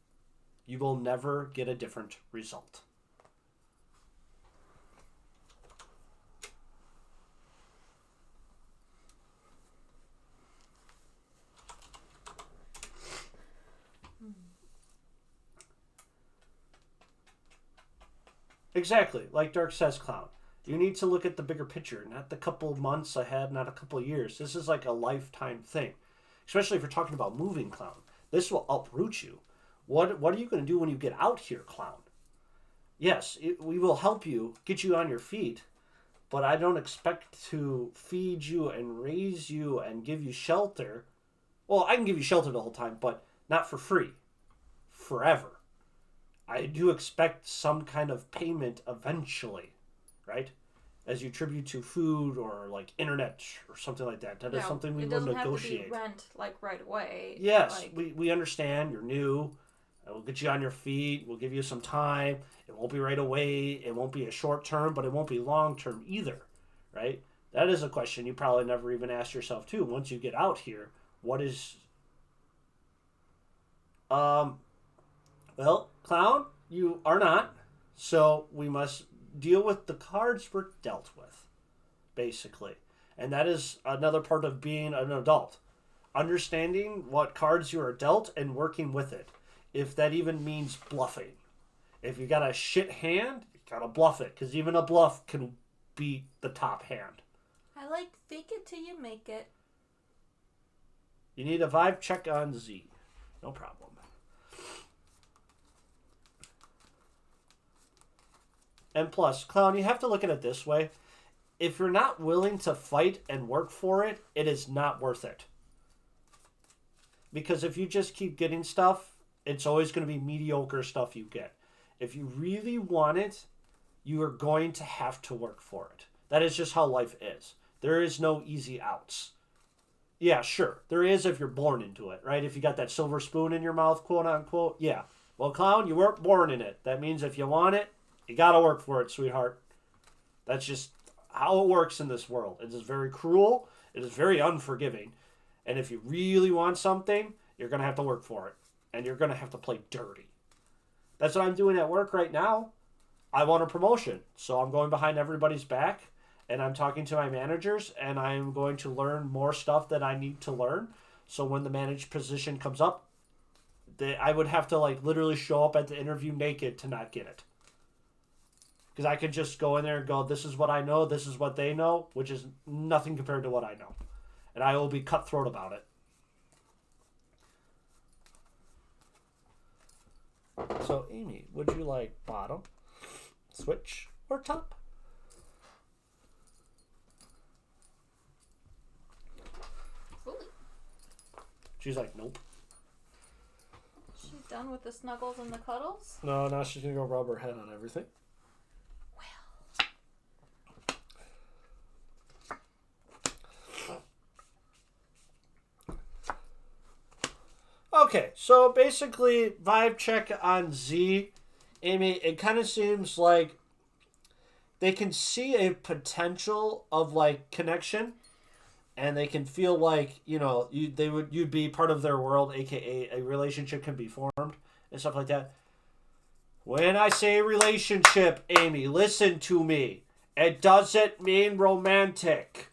you will never get a different result. Exactly, like Dark says, Clown. You need to look at the bigger picture, not the couple of months ahead, not a couple of years. This is like a lifetime thing. Especially if you're talking about moving, Clown. This will uproot you. What are you going to do when you get out here, Clown? Yes, we will help you, get you on your feet, but I don't expect to feed you and raise you and give you shelter. Well, I can give you shelter the whole time, but not for free. Forever. I do expect some kind of payment eventually, right? As you tribute to food or like internet or something like that. That is something we will negotiate. It doesn't have to be rent like right away. Yes, we understand. You're new. We'll get you on your feet. We'll give you some time. It won't be right away. It won't be a short term, but it won't be long term either, right? That is a question you probably never even asked yourself too. Once you get out here, what is... Well, Clown, you are not. So we must deal with the cards we're dealt with, basically. And that is another part of being an adult. Understanding what cards you are dealt and working with it. If that even means bluffing. If you got a shit hand, you gotta bluff it. Because even a bluff can beat the top hand. I like fake it till you make it. You need a vibe check on Z. No problem. And plus, Clown, you have to look at it this way. If you're not willing to fight and work for it, it is not worth it. Because if you just keep getting stuff, it's always going to be mediocre stuff you get. If you really want it, you are going to have to work for it. That is just how life is. There is no easy outs. Yeah, sure. There is if you're born into it, right? If you got that silver spoon in your mouth, quote unquote. Yeah. Well, Clown, you weren't born in it. That means if you want it, you gotta work for it, sweetheart. That's just how it works in this world. It is very cruel. It is very unforgiving. And if you really want something, you're gonna have to work for it. And you're gonna have to play dirty. That's what I'm doing at work right now. I want a promotion. So I'm going behind everybody's back. And I'm talking to my managers. And I'm going to learn more stuff that I need to learn. So when the managed position comes up, I would have to literally show up at the interview naked to not get it. Because I could just go in there and go, this is what I know, this is what they know, which is nothing compared to what I know. And I will be cutthroat about it. So, Amy, would you like bottom, switch, or top? Fully. She's like, nope. She's done with the snuggles and the cuddles? No, now she's going to go rub her head on everything. Well, Okay, so basically, vibe check on Z, Amy, it kind of seems like they can see a potential of, like, connection, and they can feel like, you'd be part of their world, aka a relationship can be formed and stuff like that. When I say relationship, Amy, listen to me. It doesn't mean romantic.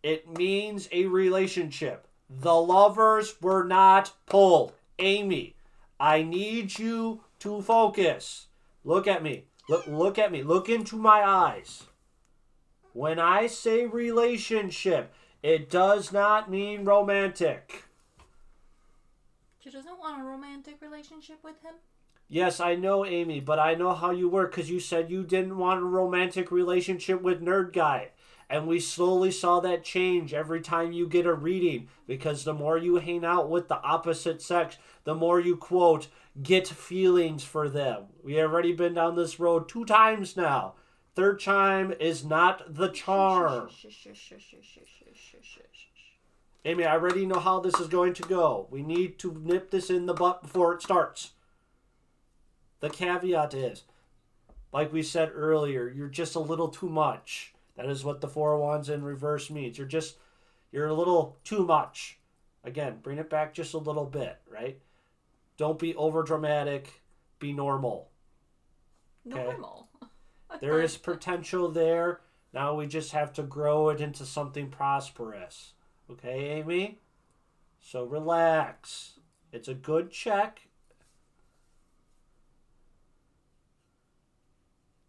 It means a relationship. The lovers were not pulled. Amy, I need you to focus. Look at me. Look at me. Look into my eyes. When I say relationship, it does not mean romantic. She doesn't want a romantic relationship with him? Yes, I know, Amy, but I know how you work because you said you didn't want a romantic relationship with Nerd Guy. And we slowly saw that change every time you get a reading, because the more you hang out with the opposite sex, the more you, quote, get feelings for them. We have already been down this road 2 times now. Third time is not the charm. Amy, I already know how this is going to go. We need to nip this in the butt before it starts. The caveat is, like we said earlier, you're just a little too much. That is what the 4 of Wands in reverse means. You're a little too much. Again, bring it back just a little bit, right? Don't be over dramatic. Be normal. Okay? Normal? There is potential there. Now we just have to grow it into something prosperous. Okay, Amy? So relax. It's a good check.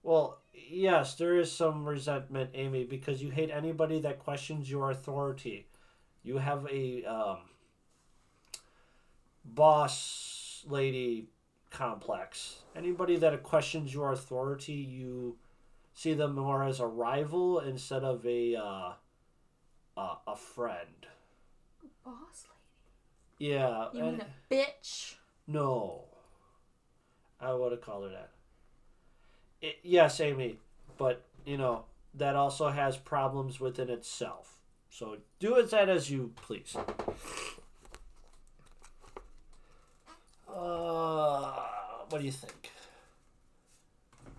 Well, yes, there is some resentment, Amy, because you hate anybody that questions your authority. You have a boss lady complex. Anybody that questions your authority, you see them more as a rival instead of a friend. Boss lady? Yeah. You mean a bitch? No. I would have called her that. Yes, Amy, but, that also has problems within itself. So do with that as you please. What do you think?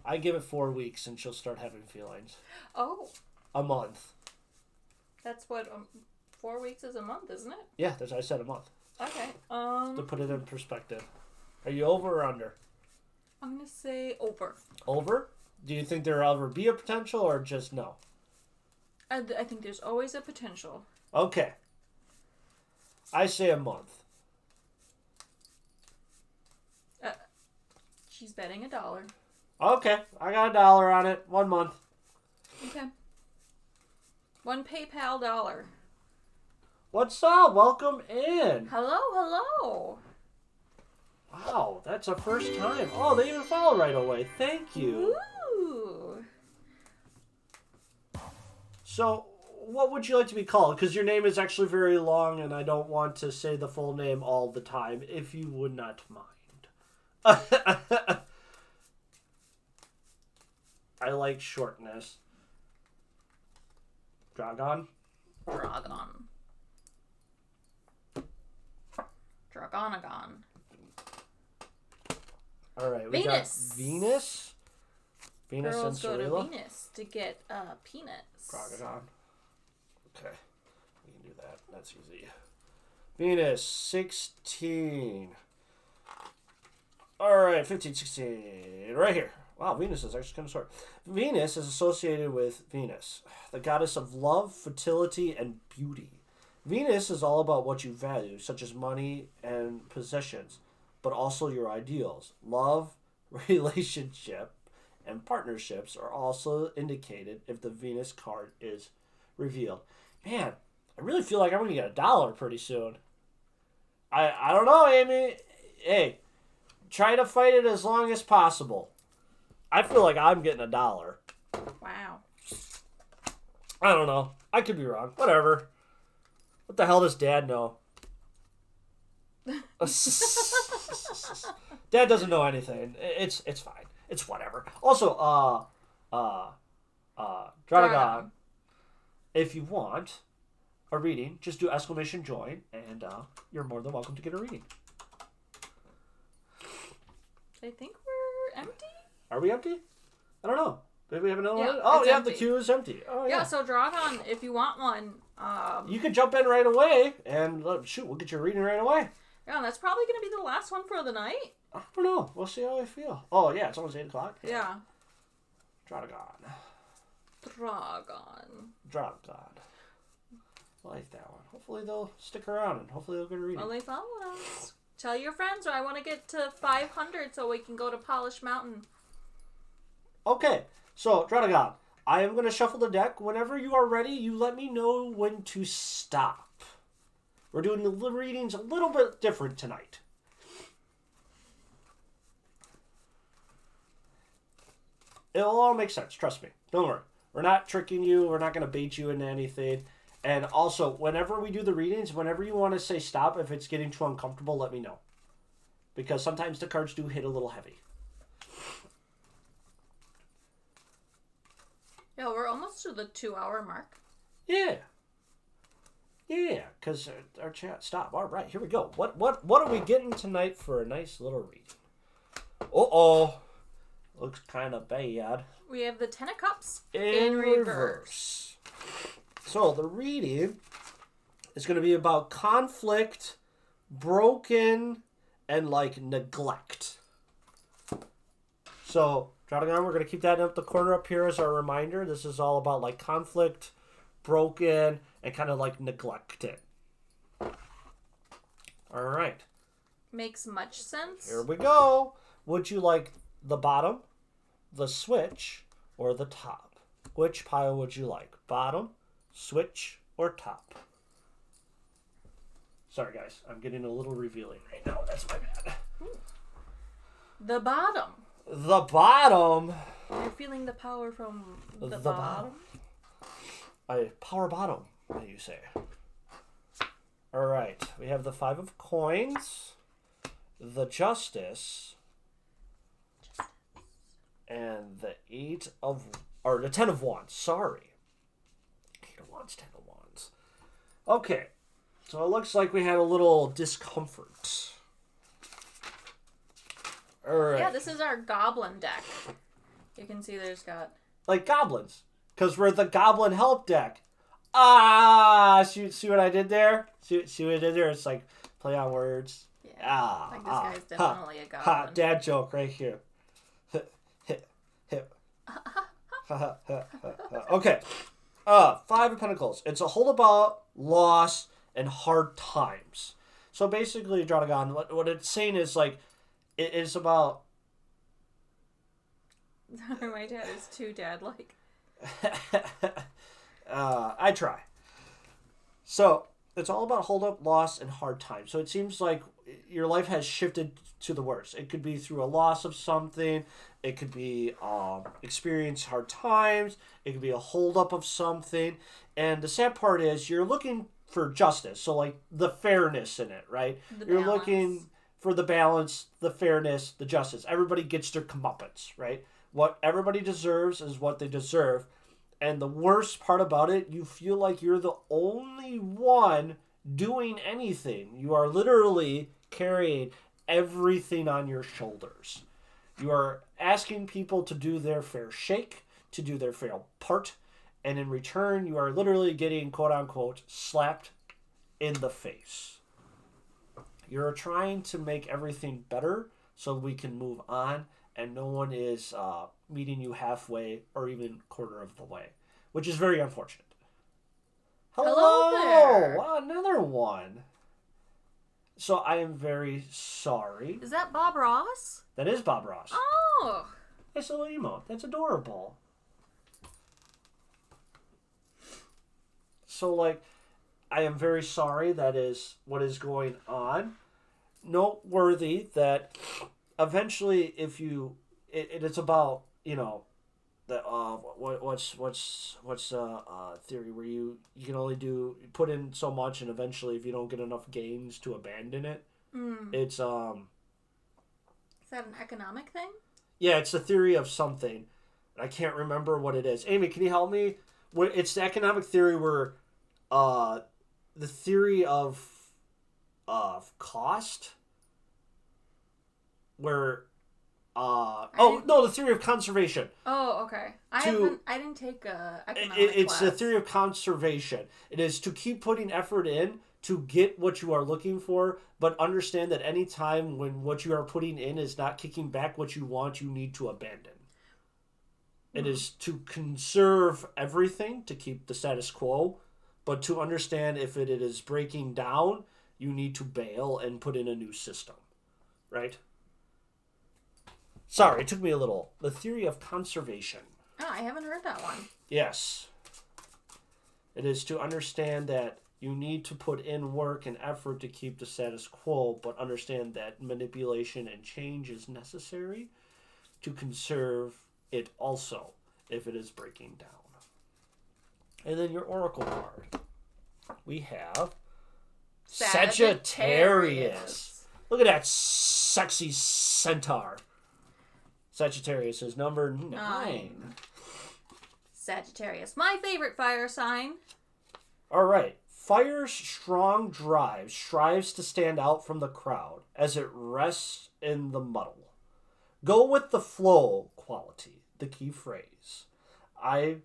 I give it 4 weeks and she'll start having feelings. Oh. A month. That's what, 4 weeks is a month, isn't it? Yeah, I said a month. Okay. To put it in perspective. Are you over or under? I'm going to say over. Over? Do you think there'll ever be a potential or just no? I think there's always a potential. Okay. I say a month. She's betting $1. Okay, I got $1 on it. 1 month. Okay. 1 PayPal dollar. What's up? Welcome in. Hello. Wow, that's a first time. Oh, they even followed right away. Thank you. Ooh. So, what would you like to be called? Because your name is actually very long, and I don't want to say the full name all the time, if you would not mind. I like shortness. Dragon? Dragonagon. Alright, we Venus. got Venus? Venus Girls and go Serena? to Venus to get peanuts. Dragon. Okay, we can do that. That's easy. Venus, 16. Alright, 15, 16. Right here. Wow, Venus is actually kind of short. Venus is associated with Venus, the goddess of love, fertility, and beauty. Venus is all about what you value, such as money and possessions, but also your ideals. Love, relationship, and partnerships are also indicated if the Venus card is revealed. Man, I really feel like I'm going to get $1 pretty soon. I don't know, Amy. Hey, try to fight it as long as possible. I feel like I'm getting $1. Wow. I don't know. I could be wrong. Whatever. What the hell does Dad know? Dad doesn't know anything. It's fine. It's whatever. Also, Dragon, if you want, a reading, just do !join, and you're more than welcome to get a reading. I think we're empty. Are we empty? I don't know. Maybe we have another Yeah, one? Oh, it's yeah, empty. the queue is empty. Oh, yeah. Yeah, so Dragon, if you want one. You could jump in right away, and shoot, we'll get your reading right away. Yeah, and that's probably going to be the last one for the night. I don't know. We'll see how I feel. Oh, yeah, it's almost 8 o'clock. Yeah. Dragon. I like that one. Hopefully they'll stick around, and hopefully they'll get a reading. Well, they follow us. Tell your friends, or I want to get to 500 so we can go to Polish Mountain. Okay, so, Dragon, I am going to shuffle the deck. Whenever you are ready, you let me know when to stop. We're doing the readings a little bit different tonight. It'll all make sense, trust me. Don't worry. We're not tricking you. We're not going to bait you into anything. And also, whenever we do the readings, whenever you want to say stop, if it's getting too uncomfortable, let me know. Because sometimes the cards do hit a little heavy. Yeah, we're almost to the 2-hour mark. Yeah. Yeah, because our chat stopped. All right, here we go. What are we getting tonight for a nice little reading? Uh-oh. Looks kind of bad. We have the 10 of Cups In reverse. So the reading is going to be about conflict, broken, and like neglect. So, Dragon, we're going to keep that up the corner up here as our reminder. This is all about like conflict, broken, and kind of like neglected. All right. Makes much sense. Here we go. Would you like the bottom, the switch, or the top? Which pile would you like? Bottom, switch, or top? Sorry, guys. I'm getting a little revealing right now. That's my bad. The bottom. The bottom. You're feeling the power from the bottom. Power bottom, you say. All right. We have the 5 of coins, the justice, and the 10 of wands. Sorry. 8 of wands, 10 of wands. Okay. So it looks like we had a little discomfort. All right. Yeah, this is our goblin deck. You can see there's got... Like goblins. Because we're the goblin help deck. Ah! See what I did there? See what I did there? It's like play on words. Yeah. Like this guy's definitely a goblin. Ha! Dad joke right here. Okay. 5 of Pentacles. It's a whole about loss and hard times. So basically, Dragon, what it's saying is like, it is about... My dad is too dad-like. I try. So, it's all about hold up, loss, and hard times. So it seems like your life has shifted to the worst. It could be through a loss of something. It could be experience hard times. It could be a hold up of something. And the sad part is you're looking for justice. So like the fairness in it, right? You're looking for the balance, the fairness, the justice. Everybody gets their comeuppance, right? What everybody deserves is what they deserve. And the worst part about it, you feel like you're the only one doing anything. You are literally carrying everything on your shoulders. You are asking people to do their fair shake, to do their fair part, and in return, you are literally getting, quote-unquote, slapped in the face. You're trying to make everything better so we can move on, and no one is meeting you halfway or even quarter of the way, which is very unfortunate. Hello there. Wow, another one. So I am very sorry. Is that Bob Ross? That is Bob Ross. Oh. Nice little emote. That's adorable. So, like, I am very sorry that is what is going on. Noteworthy that eventually if you... It's about, you know, that what's theory where you can only put in so much and eventually if you don't get enough gains to abandon it. It's Is that an economic thing? Yeah, it's the theory of something. I can't remember what it is. Amy, can you help me? It's the economic theory where the theory of cost, where the theory of conservation. Oh, okay. I didn't take a economic It's class. the theory of conservation. It is to keep putting effort in to get what you are looking for, but understand that any time when what you are putting in is not kicking back what you want, you need to abandon. It is to conserve everything to keep the status quo, but to understand if it is breaking down, you need to bail and put in a new system, right? Sorry, it took me a little. The theory of conservation. Oh, I haven't heard that one. Yes. It is to understand that you need to put in work and effort to keep the status quo, but understand that manipulation and change is necessary to conserve it also if it is breaking down. And then your oracle card. We have Sagittarius. Look at that sexy centaur. Sagittarius is number 9. Sagittarius, my favorite fire sign. All right. Fire's strong drive strives to stand out from the crowd as it rests in the muddle. Go with the flow quality, the key phrase. I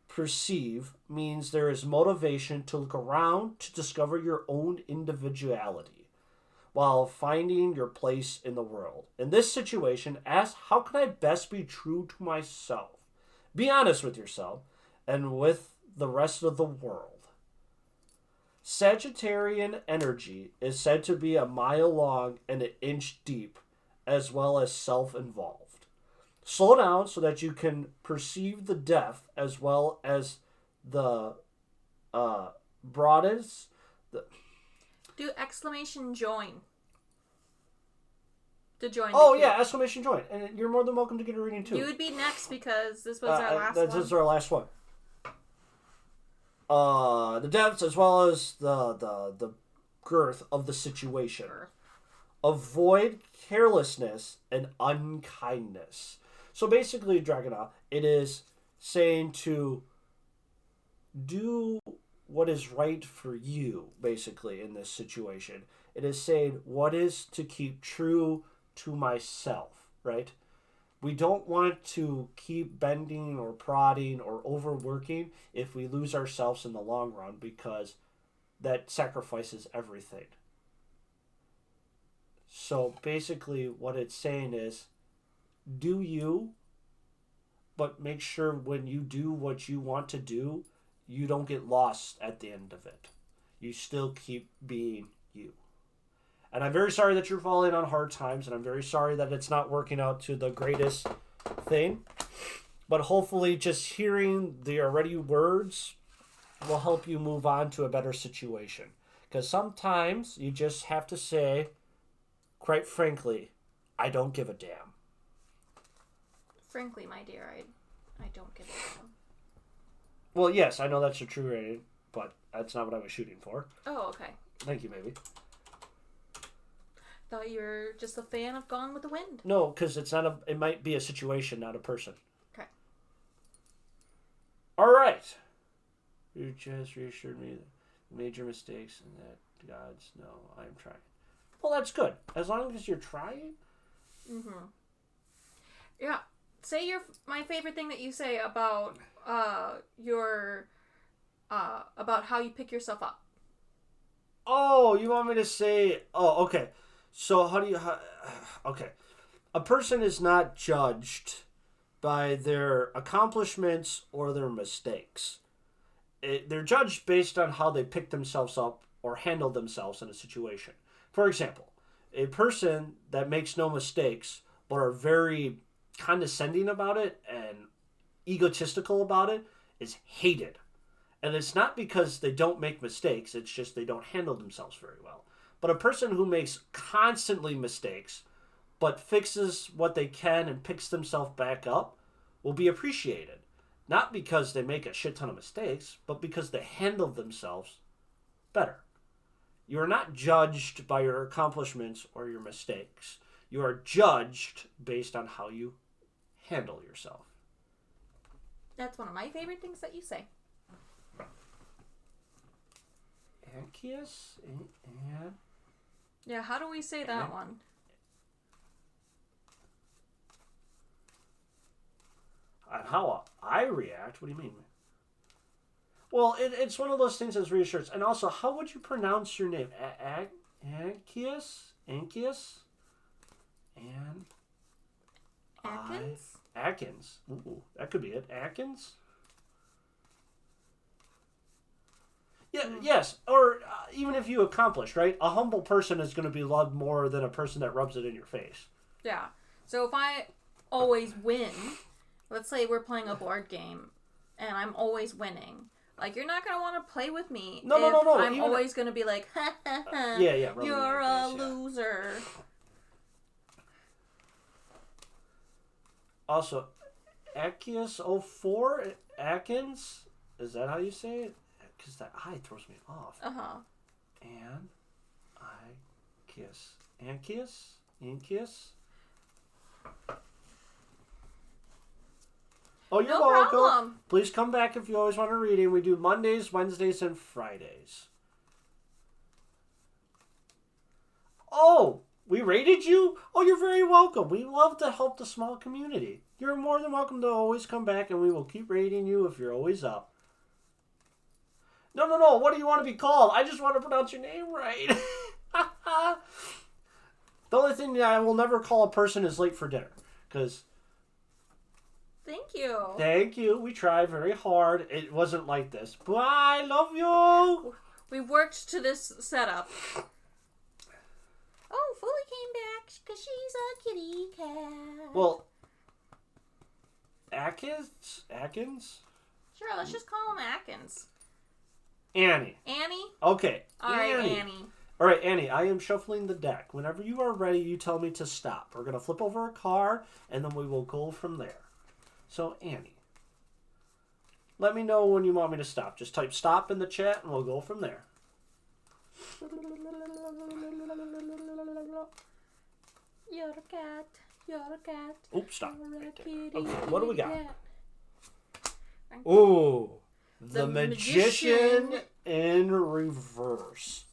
perceive means there is motivation to look around to discover your own individuality while finding your place in the world. In this situation, ask, how can I best be true to myself? Be honest with yourself and with the rest of the world. Sagittarian energy is said to be a mile long and an inch deep, as well as self-involved. Slow down so that you can perceive the depth as well as the broadest. Do exclamation join. To join. Oh yeah, exclamation join, and you're more than welcome to get a reading too. You would be next because this was our last one. This is our last one. The depth as well as the girth of the situation. Avoid carelessness and unkindness. So basically, Dragonov, it is saying to do what is right for you, basically, in this situation. It is saying what is to keep true to myself, right? We don't want to keep bending or prodding or overworking if we lose ourselves in the long run, because that sacrifices everything. So basically what it's saying is, do you, but make sure when you do what you want to do, you don't get lost at the end of it. You still keep being you. And I'm very sorry that you're falling on hard times, and I'm very sorry that it's not working out to the greatest thing. But hopefully just hearing the already words will help you move on to a better situation. Because sometimes you just have to say, quite frankly, I don't give a damn. Frankly, my dear, I don't give a damn. Well, yes, I know that's a true rating, but that's not what I was shooting for. Oh, okay. Thank you, baby. Thought you were just a fan of Gone with the Wind. No, because it might be a situation, not a person. Okay. All right. You just reassured me that you made your mistakes and that God's no, I'm trying. Well, that's good. As long as you're trying. Mm-hmm. Yeah. Say my favorite thing that you say about about how you pick yourself up. Oh, you want me to say? Oh, okay. So okay. A person is not judged by their accomplishments or their mistakes. They're judged based on how they pick themselves up or handle themselves in a situation. For example, a person that makes no mistakes but are very condescending about it and egotistical about it is hated. And it's not because they don't make mistakes, it's just they don't handle themselves very well. But a person who makes constantly mistakes but fixes what they can and picks themselves back up will be appreciated. Not because they make a shit ton of mistakes, but because they handle themselves better. You are not judged by your accomplishments or your mistakes. You are judged based on how you handle yourself. That's one of my favorite things that you say. Anchius? Yeah, how do we say that one? And how I react? What do you mean? Well, it's one of those things that's reassurance. And also, how would you pronounce your name? Anchius? Anchius? Atkins? Atkins. Ooh, that could be it. Atkins? Yeah, yes. Or even if you accomplish, right? A humble person is going to be loved more than a person that rubs it in your face. Yeah. So if I always win, let's say we're playing a board game and I'm always winning. Like, you're not going to want to play with me. No. I'm even always going to be like, ha ha ha. Yeah. You're a loser. Also, Achius04, Atkins, is that how you say it? Because that I throws me off. Uh-huh. Anchius? Oh, you're no welcome. Problem. Please come back if you always want a reading. We do Mondays, Wednesdays, and Fridays. Oh, we rated you? Oh, you're very welcome. We love to help the small community. You're more than welcome to always come back, and we will keep rating you if you're always up. No. What do you want to be called? I just want to pronounce your name right. The only thing that I will never call a person is late for dinner. Because... Thank you. We tried very hard. It wasn't like this. But I love you. We worked to this setup. Oh, Foley came back because she's a kitty cat. Well, Atkins? Sure, let's just call him Atkins. Annie? Okay. All right, Annie. All right, Annie, I am shuffling the deck. Whenever you are ready, you tell me to stop. We're going to flip over a card, and then we will go from there. So, Annie, let me know when you want me to stop. Just type stop in the chat, and we'll go from there. You're a cat. Oops, stop. Right there. Okay, Cat. what do we got? Ooh, the Magician in reverse.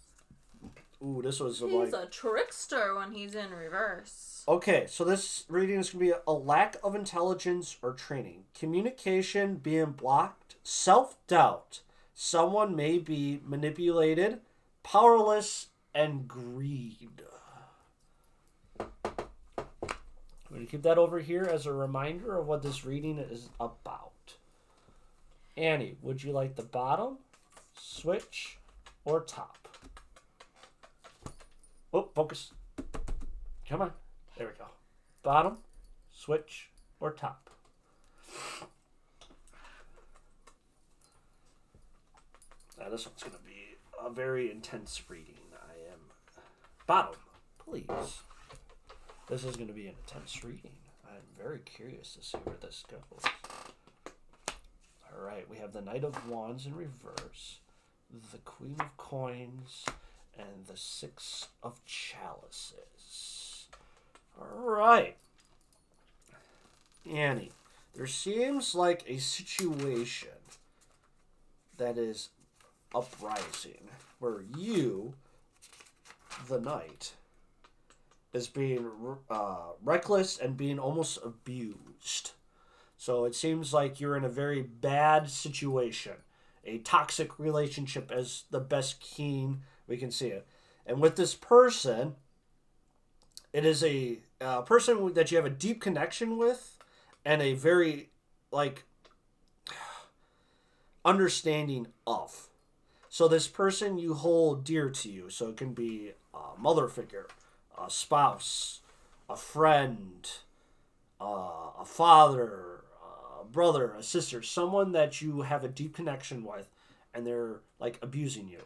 Ooh, this was He's a trickster when he's in reverse. Okay, so this reading is going to be a lack of intelligence or training. Communication being blocked. Self-doubt. Someone may be manipulated. Powerless. And greed. I'm going to keep that over here as a reminder of what this reading is about. Annie, would you like the bottom, switch, or top? Oh, focus. Come on. There we go. Bottom, switch, or top. Now this one's going to be a very intense reading. I am... Bottom, please. This is going to be an intense reading. I'm very curious to see where this goes. Alright, we have the Knight of Wands in reverse, the Queen of Coins, and the Six of Chalices. Alright. Annie, there seems like a situation that is uprising where you, the knight, is being reckless and being almost abused. So it seems like you're in a very bad situation. A toxic relationship as the best keen we can see it. And with this person, it is a person that you have a deep connection with and a very, understanding of. So this person you hold dear to you. So it can be a mother figure, a spouse, a friend, a father, a brother, a sister, someone that you have a deep connection with, and they're abusing you,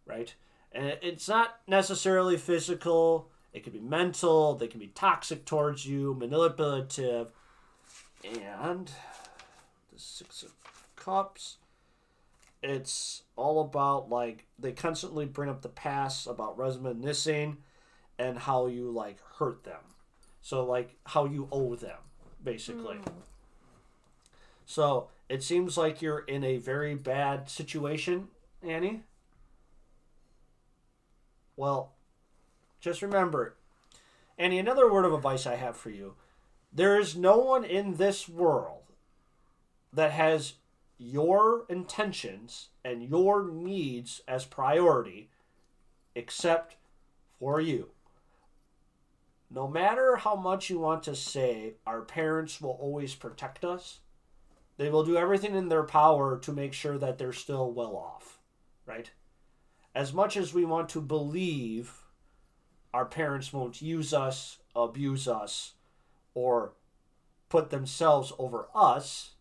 right? And it's not necessarily physical. It could be mental. They can be toxic towards you, manipulative. And the Six of Cups, it's all about, they constantly bring up the past, about reminiscing, and how you, hurt them. So, how you owe them, basically. So, it seems like you're in a very bad situation, Annie. Well, just remember, Annie, another word of advice I have for you. There is no one in this world that has your intentions and your needs as priority except for you. No matter how much you want to say our parents will always protect us, they will do everything in their power to make sure that they're still well off, right? As much as we want to believe our parents won't use us, abuse us, or put themselves over us,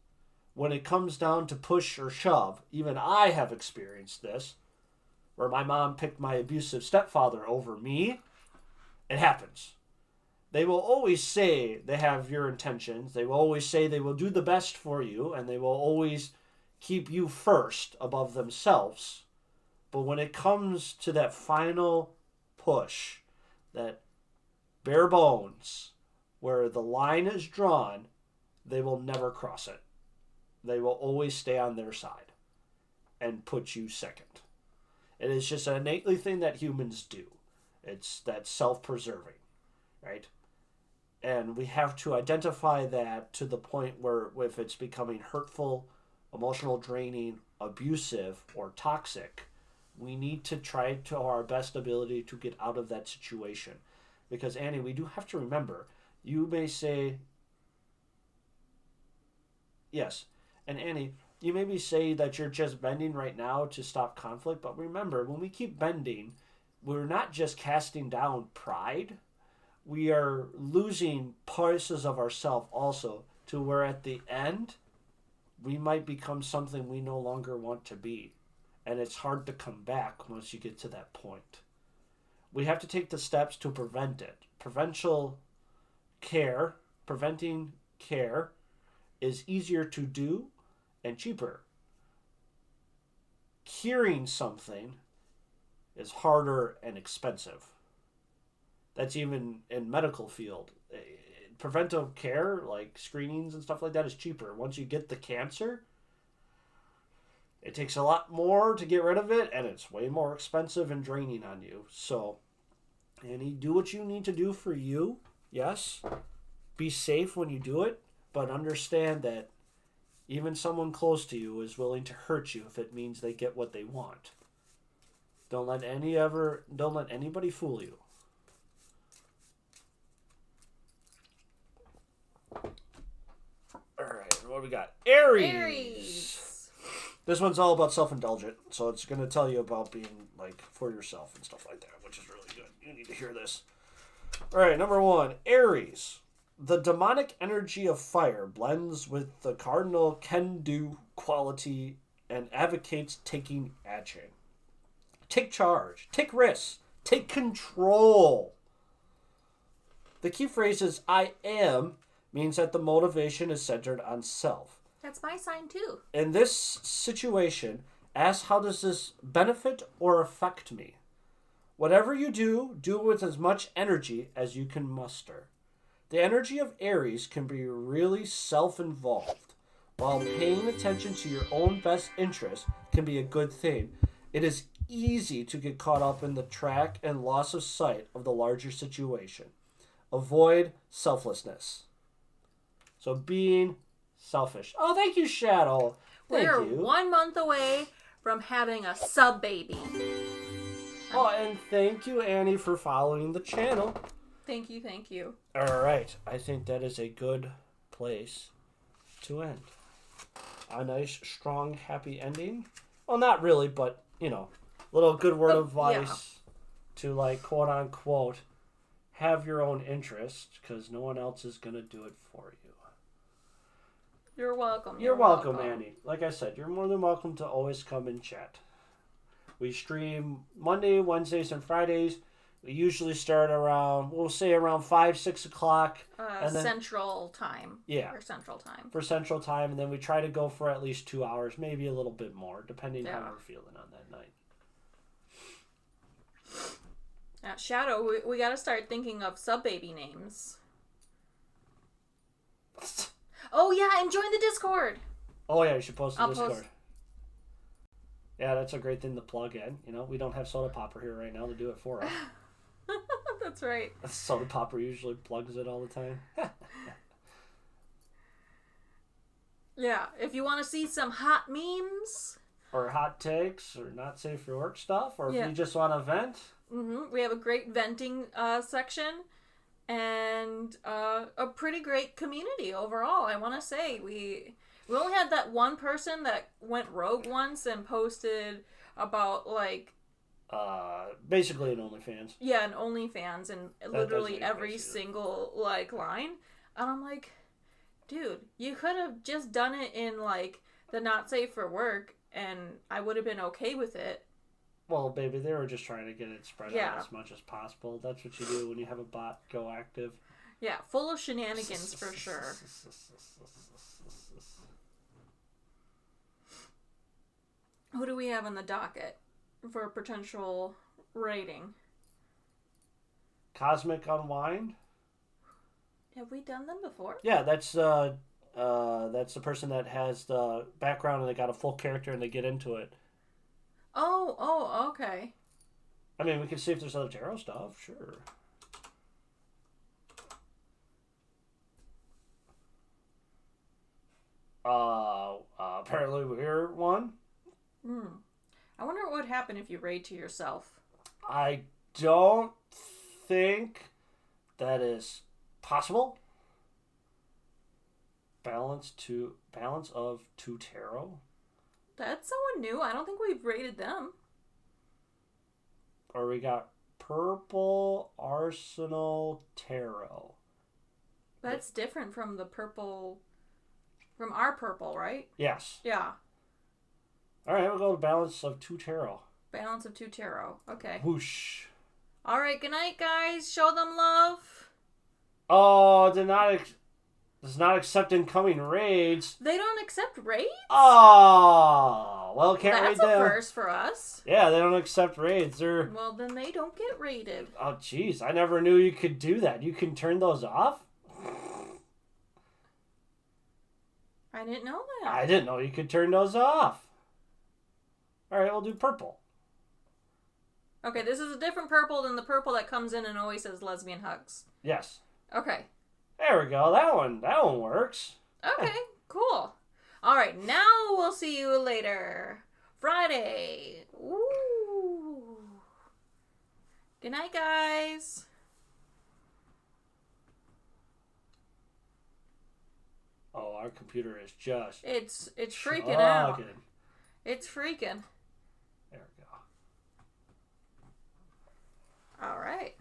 when it comes down to push or shove, even I have experienced this, where my mom picked my abusive stepfather over me. It happens. They will always say they have your intentions. They will always say they will do the best for you, and they will always keep you first above themselves. But when it comes to that final push, that bare bones, where the line is drawn, they will never cross it. They will always stay on their side and put you second. It is just an innately thing that humans do. It's that self-preserving, right? And we have to identify that to the point where if it's becoming hurtful, emotional draining, abusive, or toxic, we need to try to our best ability to get out of that situation. Because, Annie, we do have to remember, you may say, yes, and Annie, you maybe say that you're just bending right now to stop conflict, but remember, when we keep bending, we're not just casting down pride, we are losing pieces of ourselves also, to where at the end, we might become something we no longer want to be. And it's hard to come back once you get to that point. We have to take the steps to prevent it. Preventing care is easier to do and cheaper. Curing something is harder and expensive. That's even in medical field. Preventive care, like screenings and stuff like that, is cheaper. Once you get the cancer, it takes a lot more to get rid of it, and it's way more expensive and draining on you. So, Annie, do what you need to do for you. Yes, be safe when you do it, but understand that even someone close to you is willing to hurt you if it means they get what they want. Don't let anybody fool you. Alright, what do we got? Aries! This one's all about self-indulgent, so it's going to tell you about being, like, for yourself and stuff like that, which is really good. You need to hear this. Alright, number 1, Aries. The demonic energy of fire blends with the cardinal can-do quality and advocates taking action. Take charge. Take risks. Take control. The key phrase is I am means that the motivation is centered on self. That's my sign too. In this situation, ask how does this benefit or affect me? Whatever you do, do with as much energy as you can muster. The energy of Aries can be really self-involved. While paying attention to your own best interest can be a good thing, it is easy to get caught up in the track and loss of sight of the larger situation. Avoid selflessness. So being selfish. Oh, thank you, Shadow. We're 1 month away from having a sub baby. Oh, and thank you, Annie, for following the channel. Thank you, thank you. All right. I think that is a good place to end. A nice, strong, happy ending. Well, not really, but, you know, little good word of advice to, like, quote unquote, have your own interest, because no one else is going to do it for you. You're welcome. You're welcome, Annie. Like I said, you're more than welcome to always come and chat. We stream Monday, Wednesdays, and Fridays. We usually start around, we'll say around 5, 6 o'clock. And then, Central Time. Yeah. For Central Time. For Central Time, and then we try to go for at least 2 hours, maybe a little bit more, depending how we're feeling on that night. Shadow, we got to start thinking of sub-baby names. Oh, yeah, and join the Discord. Oh, yeah, you should post the Discord. Yeah, that's a great thing to plug in. You know, we don't have Soda Popper here right now to do it for us. That's right. Soda Popper usually plugs it all the time. Yeah, if you want to see some hot memes. Or hot takes, or not safe for work stuff, or if Yeah. you just want to vent. We have a great venting section. And a pretty great community overall. I want to say we only had that one person that went rogue once and posted about like Basically an OnlyFans. yeah, an OnlyFans and literally every basically. single like line, and I'm like, dude, you could have just done it in like the not safe for work, and I would have been okay with it. Well, baby, they were just trying to get it spread Yeah. out as much as possible. That's what you do when you have a bot go active. Yeah, full of shenanigans for sure. Who do we have on the docket for a potential rating? Cosmic Unwind? Have we done them before? Yeah, that's the person that has the background and they got a full character and they get into it. Oh, okay. I mean, we can see if there's other tarot stuff, sure. Apparently we're one. I wonder what would happen if you raid to yourself. I don't think that is possible. Balance of two tarot. That's someone new. I don't think we've rated them. Or we got Purple Arsenal Tarot. That's different from the purple. From our purple, right? Yes. Yeah. Alright, we'll go to Balance of two Tarot. Balance of two tarot. Okay. Whoosh. Alright, good night, guys. Show them love. Oh, does not accept incoming raids. They don't accept raids? Oh, well, can't raid That's a them. first for us. Yeah, they don't accept raids. They're... Well, then they don't get raided. Oh, jeez, I never knew you could do that. You can turn those off? I didn't know that. I didn't know you could turn those off. Alright, we'll do purple. Okay, this is a different purple than the purple that comes in and always says lesbian hugs. Yes. Okay. There we go. That one works. Okay, cool. Alright, now we'll see you later. Friday. Ooh. Good night, guys. Oh, our computer is just... It's freaking out. chugging. It's freaking. There we go. Alright.